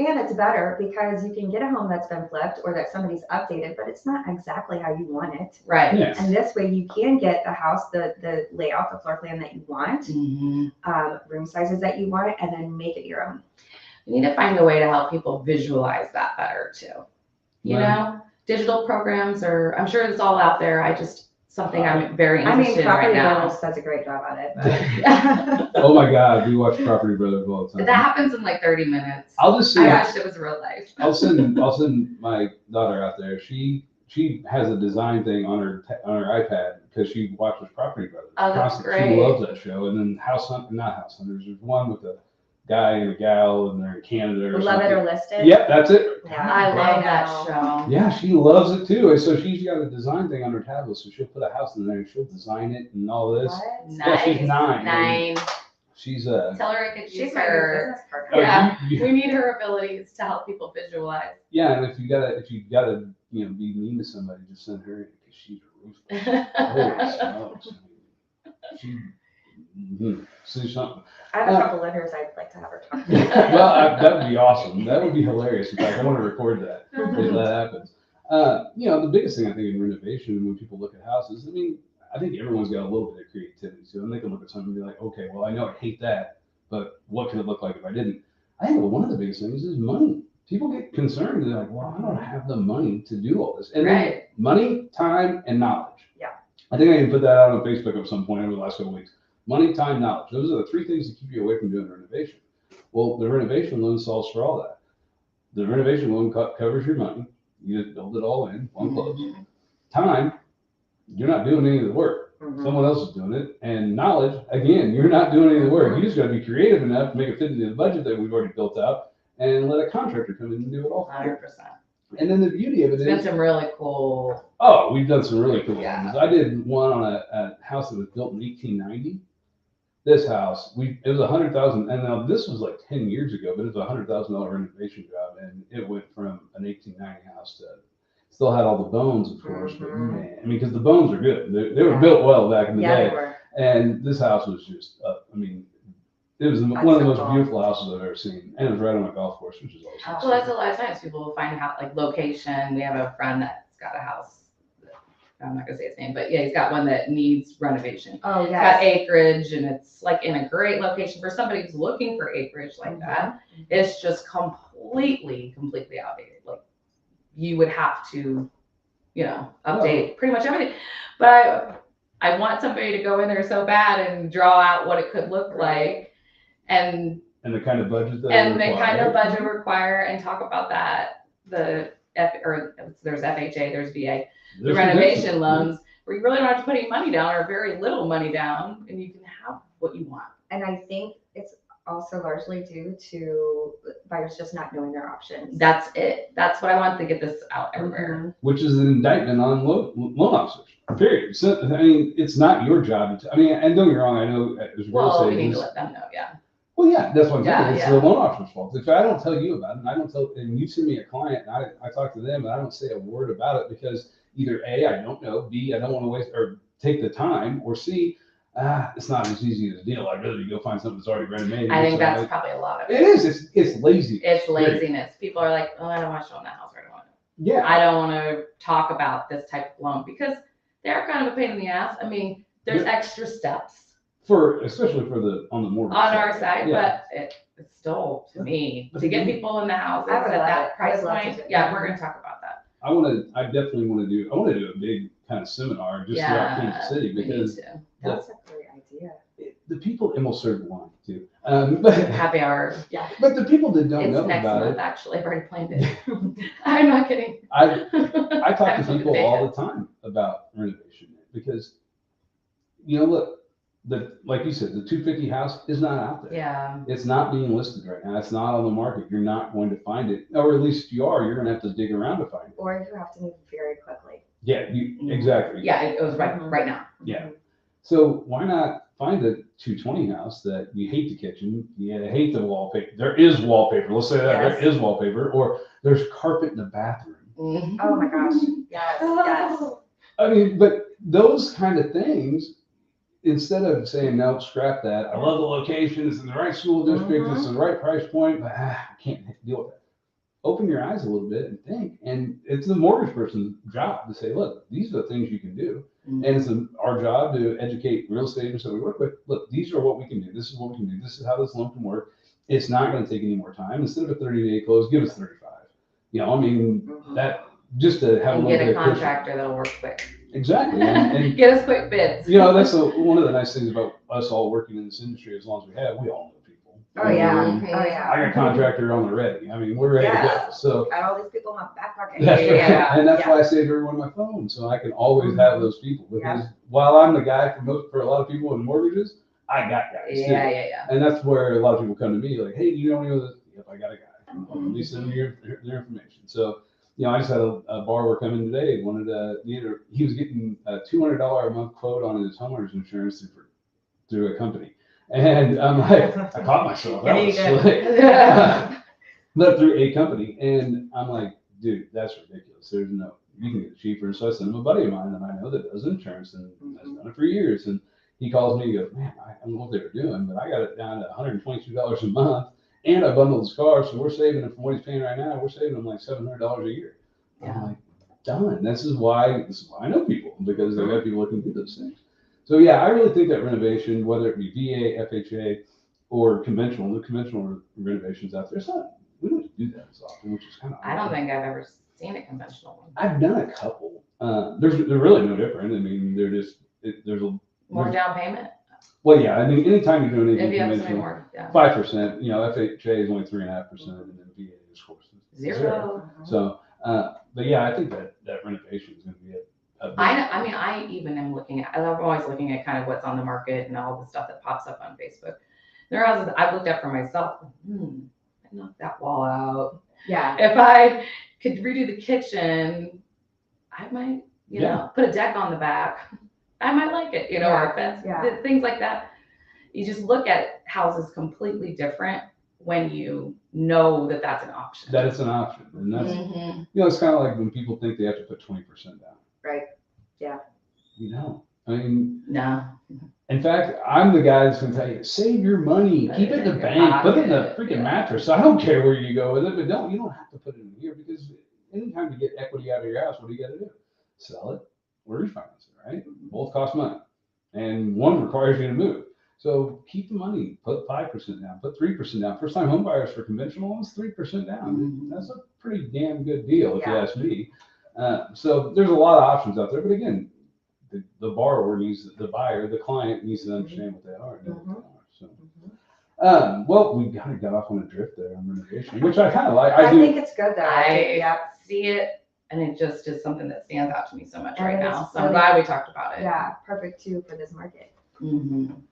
Speaker 3: And it's better because you can get a home that's been flipped or that somebody's updated, but it's not exactly how you want it.
Speaker 2: Right.
Speaker 1: Yes.
Speaker 3: And this way you can get the house, the layout, the floor plan that you want, room sizes that you want, and then make it your own.
Speaker 2: We need to find a way to help people visualize that better too. You know, digital programs I'm sure it's all out there. Something I'm very interested in right now.
Speaker 3: Property Brothers does a great job at it.
Speaker 1: Oh my God, we watch Property Brothers all the time.
Speaker 2: That happens in like 30 minutes.
Speaker 1: I'll just say,
Speaker 2: I wish it was real life.
Speaker 1: I'll send my daughter out there. She has a design thing on her iPad because she watches Property Brothers.
Speaker 2: Oh, that's great.
Speaker 1: She loves that show. And then not House Hunters. There's one with a guy and a gal, and they're in Canada or
Speaker 3: Love
Speaker 1: something.
Speaker 3: It or List It.
Speaker 1: Yep, that's it.
Speaker 3: Yeah,
Speaker 2: I love that show.
Speaker 1: Yeah, she loves it too. And so she's got a design thing on her tablet. So she'll put a house in there and she'll design it and all this.
Speaker 3: What?
Speaker 1: Yeah, she's 9.
Speaker 2: 9.
Speaker 1: She's
Speaker 2: Tell her I could use
Speaker 3: She's my new
Speaker 2: her.
Speaker 3: business partner.
Speaker 1: Oh,
Speaker 2: Yeah,
Speaker 1: you-
Speaker 2: we need her abilities to help people visualize.
Speaker 1: yeah, and if you gotta be mean to somebody, just send her in because she's ruthless. Holy smokes! She see something.
Speaker 3: I have a couple letters I'd like to have her talk to.
Speaker 1: Well, that would be awesome. That would be hilarious. In fact, I want to record that if that happens. The biggest thing I think in renovation, when people look at houses, I mean, I think everyone's got a little bit of creativity. So and they can look at something and be like, okay, well, I know I hate that, but what could it look like if I didn't? I think one of the biggest things is money. People get concerned. They're like, well, I don't have the money to do all this. And then
Speaker 2: Right.
Speaker 1: money, time, and knowledge.
Speaker 3: Yeah.
Speaker 1: I think I can put that out on Facebook at some point over the last couple of weeks. Money, time, knowledge. Those are the three things that keep you away from doing renovation. Well, the renovation loan solves for all that. The renovation loan covers your money. You just build it all in, one close. Time, you're not doing any of the work.
Speaker 3: Mhm.
Speaker 1: Someone else is doing it. And knowledge, again, you're not doing any of the work. You just got to be creative enough to make it fit into the budget that we've already built out and let a contractor come in and do it all.
Speaker 2: 100%.
Speaker 1: And then the beauty of it
Speaker 2: It's been
Speaker 1: is,
Speaker 2: some really cool.
Speaker 1: oh, we've done some really cool
Speaker 2: Yeah.
Speaker 1: ones. I did one on a house that was built in 1890. This house, it was $100,000, and now this was like 10 years ago, but it was a $100,000 renovation job, and it went from an 1890 house to still had all the bones, of course, but
Speaker 3: Mhm.
Speaker 1: man, I mean, because the bones are good. They were built well back in the
Speaker 3: Yeah,
Speaker 1: day,
Speaker 3: they were.
Speaker 1: and this house was just, it was one of the most beautiful houses I've ever seen, and it was right on a golf course, which is awesome.
Speaker 2: Well, that's a lot of times people will find out like location. We have a friend that's got a house. I'm not gonna say his name, but yeah, he's got one that needs renovation.
Speaker 3: Oh,
Speaker 2: It's got
Speaker 3: yes.
Speaker 2: acreage and it's like in a great location for somebody who's looking for acreage like that. It's just completely outdated. Like you would have to, update pretty much everything. But I want somebody to go in there so bad and draw out what it could look like and
Speaker 1: the kind of budget that
Speaker 2: and the kind of budget require and talk about that. There's FHA, there's VA. The renovation loans where you really don't have to put any money down or very little money down and you can have what you want.
Speaker 3: And I think it's also largely due to buyers just not knowing their options.
Speaker 2: That's it. That's what I want to get this out everywhere.
Speaker 1: Which is an indictment on loan officers. Period. So, I mean, it's not your job to. I mean, and don't get me wrong. I know there's real
Speaker 2: Well,
Speaker 1: estate
Speaker 2: we need to
Speaker 1: agents-
Speaker 2: let them know, yeah.
Speaker 1: Well, yeah, that's what I'm saying.
Speaker 2: Yeah,
Speaker 1: It's
Speaker 2: yeah.
Speaker 1: the loan officer's fault. If I don't tell you about it, and I don't tell, and you send me a client, and I talk to them, and I don't say a word about it because either A, I don't know, B, I don't want to waste or take the time, or C, it's not as easy as a deal. I'd rather you go find something that's already renovated.
Speaker 2: I think
Speaker 1: So
Speaker 2: that's probably a lot of
Speaker 1: it
Speaker 2: it.
Speaker 1: is. It's lazy.
Speaker 2: It's laziness. People are like, oh, I don't want to show them the house.
Speaker 1: Yeah.
Speaker 2: I don't want to talk about this type of loan because they're kind of a pain in the ass. I mean, there's extra steps
Speaker 1: Especially on the mortgage
Speaker 2: on our side,
Speaker 1: Yeah.
Speaker 2: but it's still to me to get people in the houses
Speaker 3: I would
Speaker 2: at
Speaker 3: love
Speaker 2: that
Speaker 3: it. I
Speaker 2: price
Speaker 3: would love to
Speaker 2: point.
Speaker 3: do it.
Speaker 2: Yeah, we're gonna talk about that.
Speaker 1: I definitely want to do a big kind of seminar just throughout Kansas City
Speaker 2: we need
Speaker 1: because
Speaker 2: to.
Speaker 3: That's a great idea.
Speaker 1: the people, and we'll serve wine too. But
Speaker 2: Happy hour. Yeah,
Speaker 1: the people that don't
Speaker 2: it's
Speaker 1: know
Speaker 2: next
Speaker 1: about
Speaker 2: month.
Speaker 1: it,
Speaker 2: Actually, I've already planned it. I'm not kidding.
Speaker 1: I talk
Speaker 2: I'm
Speaker 1: to
Speaker 2: so
Speaker 1: people
Speaker 2: big.
Speaker 1: all the time about renovation because, look, like you said, the 250 house is not out there.
Speaker 2: Yeah.
Speaker 1: It's not being listed right now. It's not on the market. You're not going to find it, or at least if you are, you're going to have to dig around to find it.
Speaker 3: Or you have to move very quickly.
Speaker 1: Yeah, exactly.
Speaker 2: Yeah, it goes right now.
Speaker 1: Yeah. So why not find a 220 house that you hate the kitchen, you hate the wallpaper. There is wallpaper. Let's say that
Speaker 3: Yes.
Speaker 1: there is wallpaper, or there's carpet in the bathroom.
Speaker 2: Mhm.
Speaker 3: Oh my gosh. Yes, yes.
Speaker 1: I mean, but those kind of things, instead of saying, no, scrap that. I love the location. It's in the right school district. It's the right price point, but I can't deal with that. Open your eyes a little bit and think. And it's the mortgage person's job to say, look, these are the things you can do.
Speaker 2: Mhm.
Speaker 1: And it's our job to educate real estate agents that we work with. Look, these are what we can do. This is what we can do. This is how this loan can work. It's not going to take any more time. Instead of a 30-day close, give us 35. That just to have
Speaker 2: And
Speaker 1: a little
Speaker 2: get
Speaker 1: bit
Speaker 2: a
Speaker 1: of cushion.
Speaker 2: contractor that'll work quick.
Speaker 1: Exactly. And
Speaker 2: Get us quick bids.
Speaker 1: that's one of the nice things about us all working in this industry. As long as we have, we all know people.
Speaker 3: Oh yeah.
Speaker 2: Mhm.
Speaker 3: Oh yeah.
Speaker 1: I got a contractor on the ready. I mean, we're ready to
Speaker 3: Yeah.
Speaker 1: go. So
Speaker 3: Got all these people in my back pocket.
Speaker 1: that's right.
Speaker 2: Yeah.
Speaker 1: And that's
Speaker 3: Yeah.
Speaker 1: why I save everyone my phone, so I can always have those people. Because
Speaker 3: Yeah.
Speaker 1: while I'm the guy for a lot of people in mortgages, I got guys too.
Speaker 2: Yeah.
Speaker 1: And that's where a lot of people come to me like, hey, do you know any of this? Yep, I got a guy. Let me send me their information. So, I just had a borrower come in today. He was getting a $200 a month quote on his homeowner's insurance through a company. And I'm like, I caught myself. That
Speaker 3: Yeah, you
Speaker 1: was
Speaker 3: did.
Speaker 1: silly. But through a company, and I'm like, dude, that's ridiculous. There's no, you can get it cheaper. So I sent him a buddy of mine that I know that does insurance and has done it for years. And he calls me and goes, man, I don't know what they were doing, but I got it down to $122 a month, and I bundled his car, so we're saving him from what he's paying right now. We're saving him like $700 a year.
Speaker 2: Yeah.
Speaker 1: I'm like, done. This is why I know people, because they got people looking to do those things. So yeah, I really think that renovation, whether it be VA, FHA, or conventional, the conventional renovations out there, it's not, we don't do that as often, which is kind of.
Speaker 2: I don't think I've ever seen a conventional one.
Speaker 1: I've done a couple. They're really no different. I mean, they're just there's a
Speaker 2: More down payment?
Speaker 1: well, yeah. I mean, anytime you're doing
Speaker 2: If
Speaker 1: anything
Speaker 2: you have something
Speaker 1: conventional,
Speaker 2: more, yeah.
Speaker 1: 5%. You know, FHA is only 3.5%, and then VA is, of course,
Speaker 2: Zero.
Speaker 1: So, but yeah, I think that renovation is going to be a big.
Speaker 2: I mean, I even am looking at, I'm always looking at kind of what's on the market and all the stuff that pops up on Facebook. There are houses I've looked at for myself. I knocked that wall out.
Speaker 3: Yeah.
Speaker 2: If I could redo the kitchen, I might, you know, put a deck on the back. I might like it, you know, or a fence, things like that. You just look at houses completely different when you know that that's an option.
Speaker 1: That it's an option, and that's you know, it's kind of like when people think they have to put 20% down.
Speaker 3: Right. Yeah.
Speaker 1: You know, I mean,
Speaker 2: No.
Speaker 1: in fact, I'm the guy that's going to tell you, save your money, keep it in the bank, put it in the freaking mattress. I don't care where you go with it, but you don't have to put it in here, because anytime you get equity out of your house, what do you got to do? Sell it or refinance it, right? Both cost money, and one requires you to move. So keep the money, put 5% down, put 3% down. First time home buyers for conventional ones, 3% down. That's a pretty damn good deal, if you ask me. So there's a lot of options out there, but again, the borrower needs, the buyer, the client needs to understand what they are. And know what they are. So, well, we kind of got off on a drift there on renovation, which I kind of like. I
Speaker 3: think it's good though.
Speaker 2: I see it, and it just is something that stands out to me so much
Speaker 3: And
Speaker 2: right
Speaker 3: it's
Speaker 2: now. So I'm
Speaker 3: really-
Speaker 2: glad we talked about it.
Speaker 3: Yeah, perfect too for this market.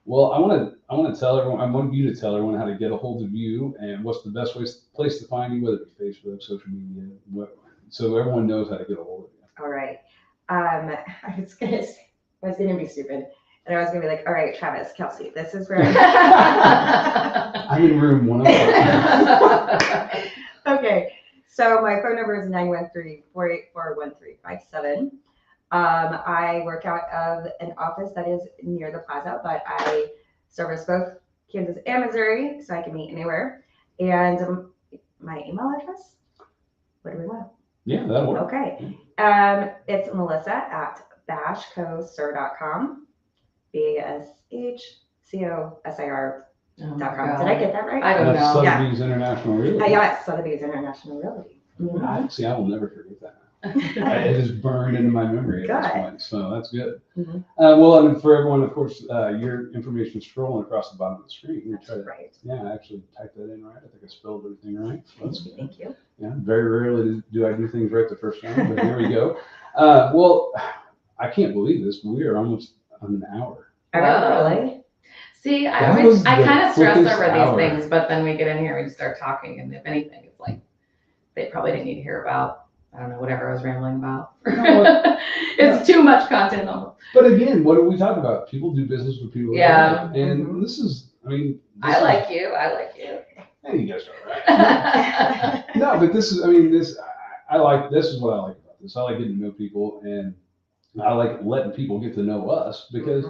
Speaker 1: Well, I want to tell everyone. I want you to tell everyone how to get a hold of you and what's the best place to find you, whether it be Facebook, social media, so everyone knows how to get a hold of you.
Speaker 3: All right. I was gonna be stupid, and I was gonna be like, all right, Travis, Kelsey, this is where.
Speaker 1: I'm in room 105.
Speaker 3: Okay, so my phone number is 913-484-1357. I work out of an office that is near the plaza, but I service both Kansas and Missouri, so I can meet anywhere. And my email address, what do we want?
Speaker 1: Yeah, that'll work.
Speaker 3: Okay. It's melissa@bashcosir.com. BASHCOSIR.com. Did I get that right?
Speaker 2: I don't
Speaker 1: That's
Speaker 2: know.
Speaker 1: Sotheby's International Realty.
Speaker 3: Yeah, Sotheby's International Realty.
Speaker 1: I will never forget that. It is burned into my memory at this point, so that's good. Well, and for everyone, of course, your information is scrolling across the bottom of the screen.
Speaker 3: Right.
Speaker 1: Yeah, I actually typed that in right. I think I spelled everything right. So that's good.
Speaker 3: Thank you.
Speaker 1: Yeah, very rarely do I do things right the first time, but here we go. Well, I can't believe this, but we are almost on an hour.
Speaker 3: Really?
Speaker 2: See, I
Speaker 1: That was
Speaker 2: kind
Speaker 1: the
Speaker 2: of stress
Speaker 1: quickest
Speaker 2: over
Speaker 1: hour.
Speaker 2: these things, but then we get in here and we start talking, and if anything, it's like they probably didn't need to hear about, I don't know, whatever I was rambling about. It's too much content almost.
Speaker 1: But again, what do we talk about? People do business with people.
Speaker 2: Yeah.
Speaker 1: And this is, I mean.
Speaker 2: I like you.
Speaker 1: Hey, you guys are right. No, but this is, I mean, this is what I like about this. I like getting to know people, and I like letting people get to know us, because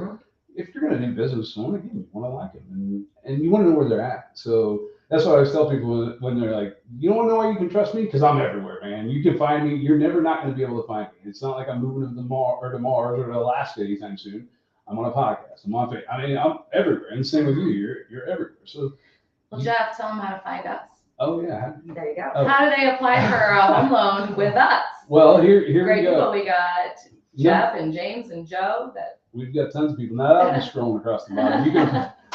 Speaker 1: if you're going to do business with someone, again, you want to like them, and you want to know where they're at. So that's what I always tell people when they're like, you don't want to know why you can trust me? Because I'm everywhere, man. You can find me. You're never not going to be able to find me. It's not like I'm moving to Mars or to Alaska anytime soon. I'm on a podcast. I'm on Facebook. I mean, I'm everywhere. And same with you. You're everywhere. So.
Speaker 2: Well, Jeff, tell them how to find us.
Speaker 1: Oh yeah.
Speaker 3: There you go.
Speaker 1: Oh.
Speaker 2: How do they apply for a home loan with us?
Speaker 1: Well, here
Speaker 2: Great
Speaker 1: we go.
Speaker 2: people. We got Jeff and James and Joe.
Speaker 1: We've got tons of people. Now I'm just scrolling across the bottom.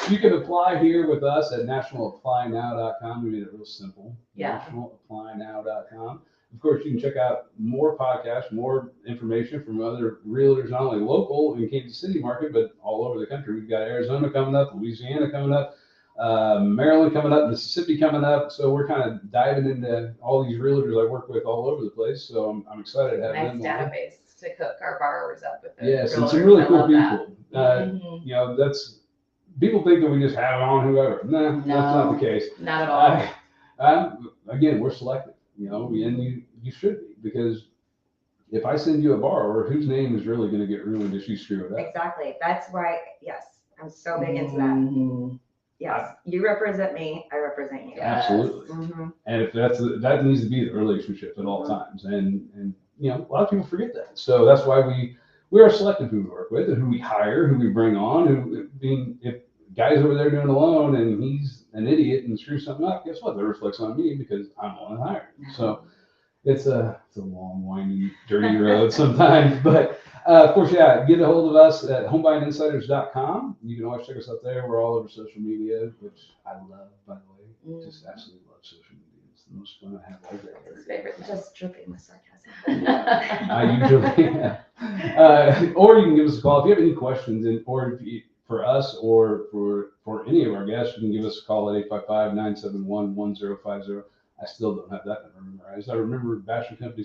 Speaker 1: You can apply here with us at nationalapplynow.com. We made it real simple.
Speaker 2: Yeah.
Speaker 1: Nationalapplynow.com. Of course, you can check out more podcasts, more information from other realtors, not only local in Kansas City market, but all over the country. We've got Arizona coming up, Louisiana coming up, Maryland coming up, Mississippi coming up. So we're kind of diving into all these realtors I work with all over the place. So I'm excited to have
Speaker 2: Nice
Speaker 1: them on.
Speaker 2: database to hook our borrowers up with.
Speaker 1: Yes, and
Speaker 2: realtors.
Speaker 1: some really
Speaker 2: I
Speaker 1: cool
Speaker 2: love that.
Speaker 1: people. You know, people think that we just have on whoever. Nah, that's not the case.
Speaker 2: Not at all.
Speaker 1: Again, we're selective, and you should be, because if I send you a borrower, whose name is really going to get ruined if you screw it up?
Speaker 3: Exactly. That's why, yes, I'm so big into that.
Speaker 2: Mhm.
Speaker 3: Yes, you represent me, I represent you.
Speaker 2: Yes.
Speaker 1: Absolutely.
Speaker 3: Mhm.
Speaker 1: And if that needs to be the relationship at all times, and a lot of people forget that. So that's why we are selective who we work with and who we hire, who we bring on. If guys over there doing a loan and he's an idiot and screws something up, guess what? That reflects on me because I'm the one that hired him. So it's a long, winding, dirty road sometimes, but of course, yeah, get a hold of us at homebuyinginsiders.com. You can always check us out there. We're all over social media, which I love, by the way. Just absolutely love social media. It's the most fun I have all day.
Speaker 2: It's his favorite.
Speaker 3: Just dripping with sarcasm.
Speaker 1: I usually, or you can give us a call if you have any questions, for us or for any of our guests. You can give us a call at 855-971-1050. I still don't have that number memorized. I remember Bachelor Company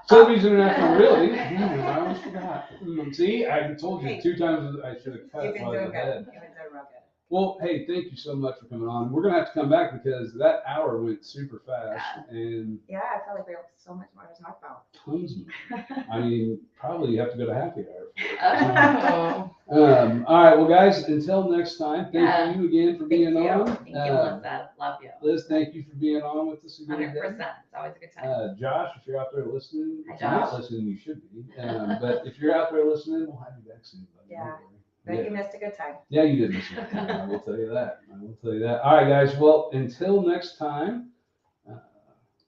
Speaker 1: Sotheby's International Realty. I almost forgot. See, I told you 2 times I should have cut
Speaker 3: You've been
Speaker 1: while I was
Speaker 3: doing
Speaker 1: ahead.
Speaker 3: good. You've been doing real good.
Speaker 1: Well, hey, thank you so much for coming on. We're gonna have to come back because that hour went super fast and
Speaker 3: Yeah, I feel like we have so much more to talk about.
Speaker 1: tons more. I mean, probably you have to go to happy hour.
Speaker 2: Oh.
Speaker 1: All right, well, guys, until next time, thank you again for being
Speaker 3: Thank you.
Speaker 1: on.
Speaker 2: Thank you, Melissa. Love you.
Speaker 1: Liz, thank you for being on with us again.
Speaker 2: 100%. It's always a good time.
Speaker 1: Josh, if you're out there listening,
Speaker 2: Hi,
Speaker 1: if you're not
Speaker 2: Josh.
Speaker 1: listening, you should be. But if you're out there listening, we'll have you back soon. Buddy.
Speaker 3: Yeah.
Speaker 1: Don't worry.
Speaker 3: But
Speaker 1: Yeah.
Speaker 3: you missed a good time.
Speaker 1: Yeah, you did miss it. I will tell you that. All right, guys. Well, until next time,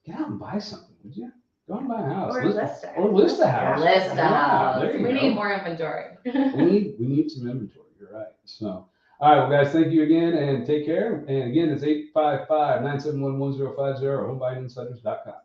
Speaker 1: get out and buy something, would you? Go out and buy a house.
Speaker 3: Or list a house.
Speaker 1: Or list a house.
Speaker 2: List a house.
Speaker 1: There you
Speaker 2: We
Speaker 1: go.
Speaker 2: need more inventory.
Speaker 1: we need some inventory. You're right. So, all right, well, guys, thank you again and take care. And again, it's 855-971-1050 or homebuyinginsiders.com.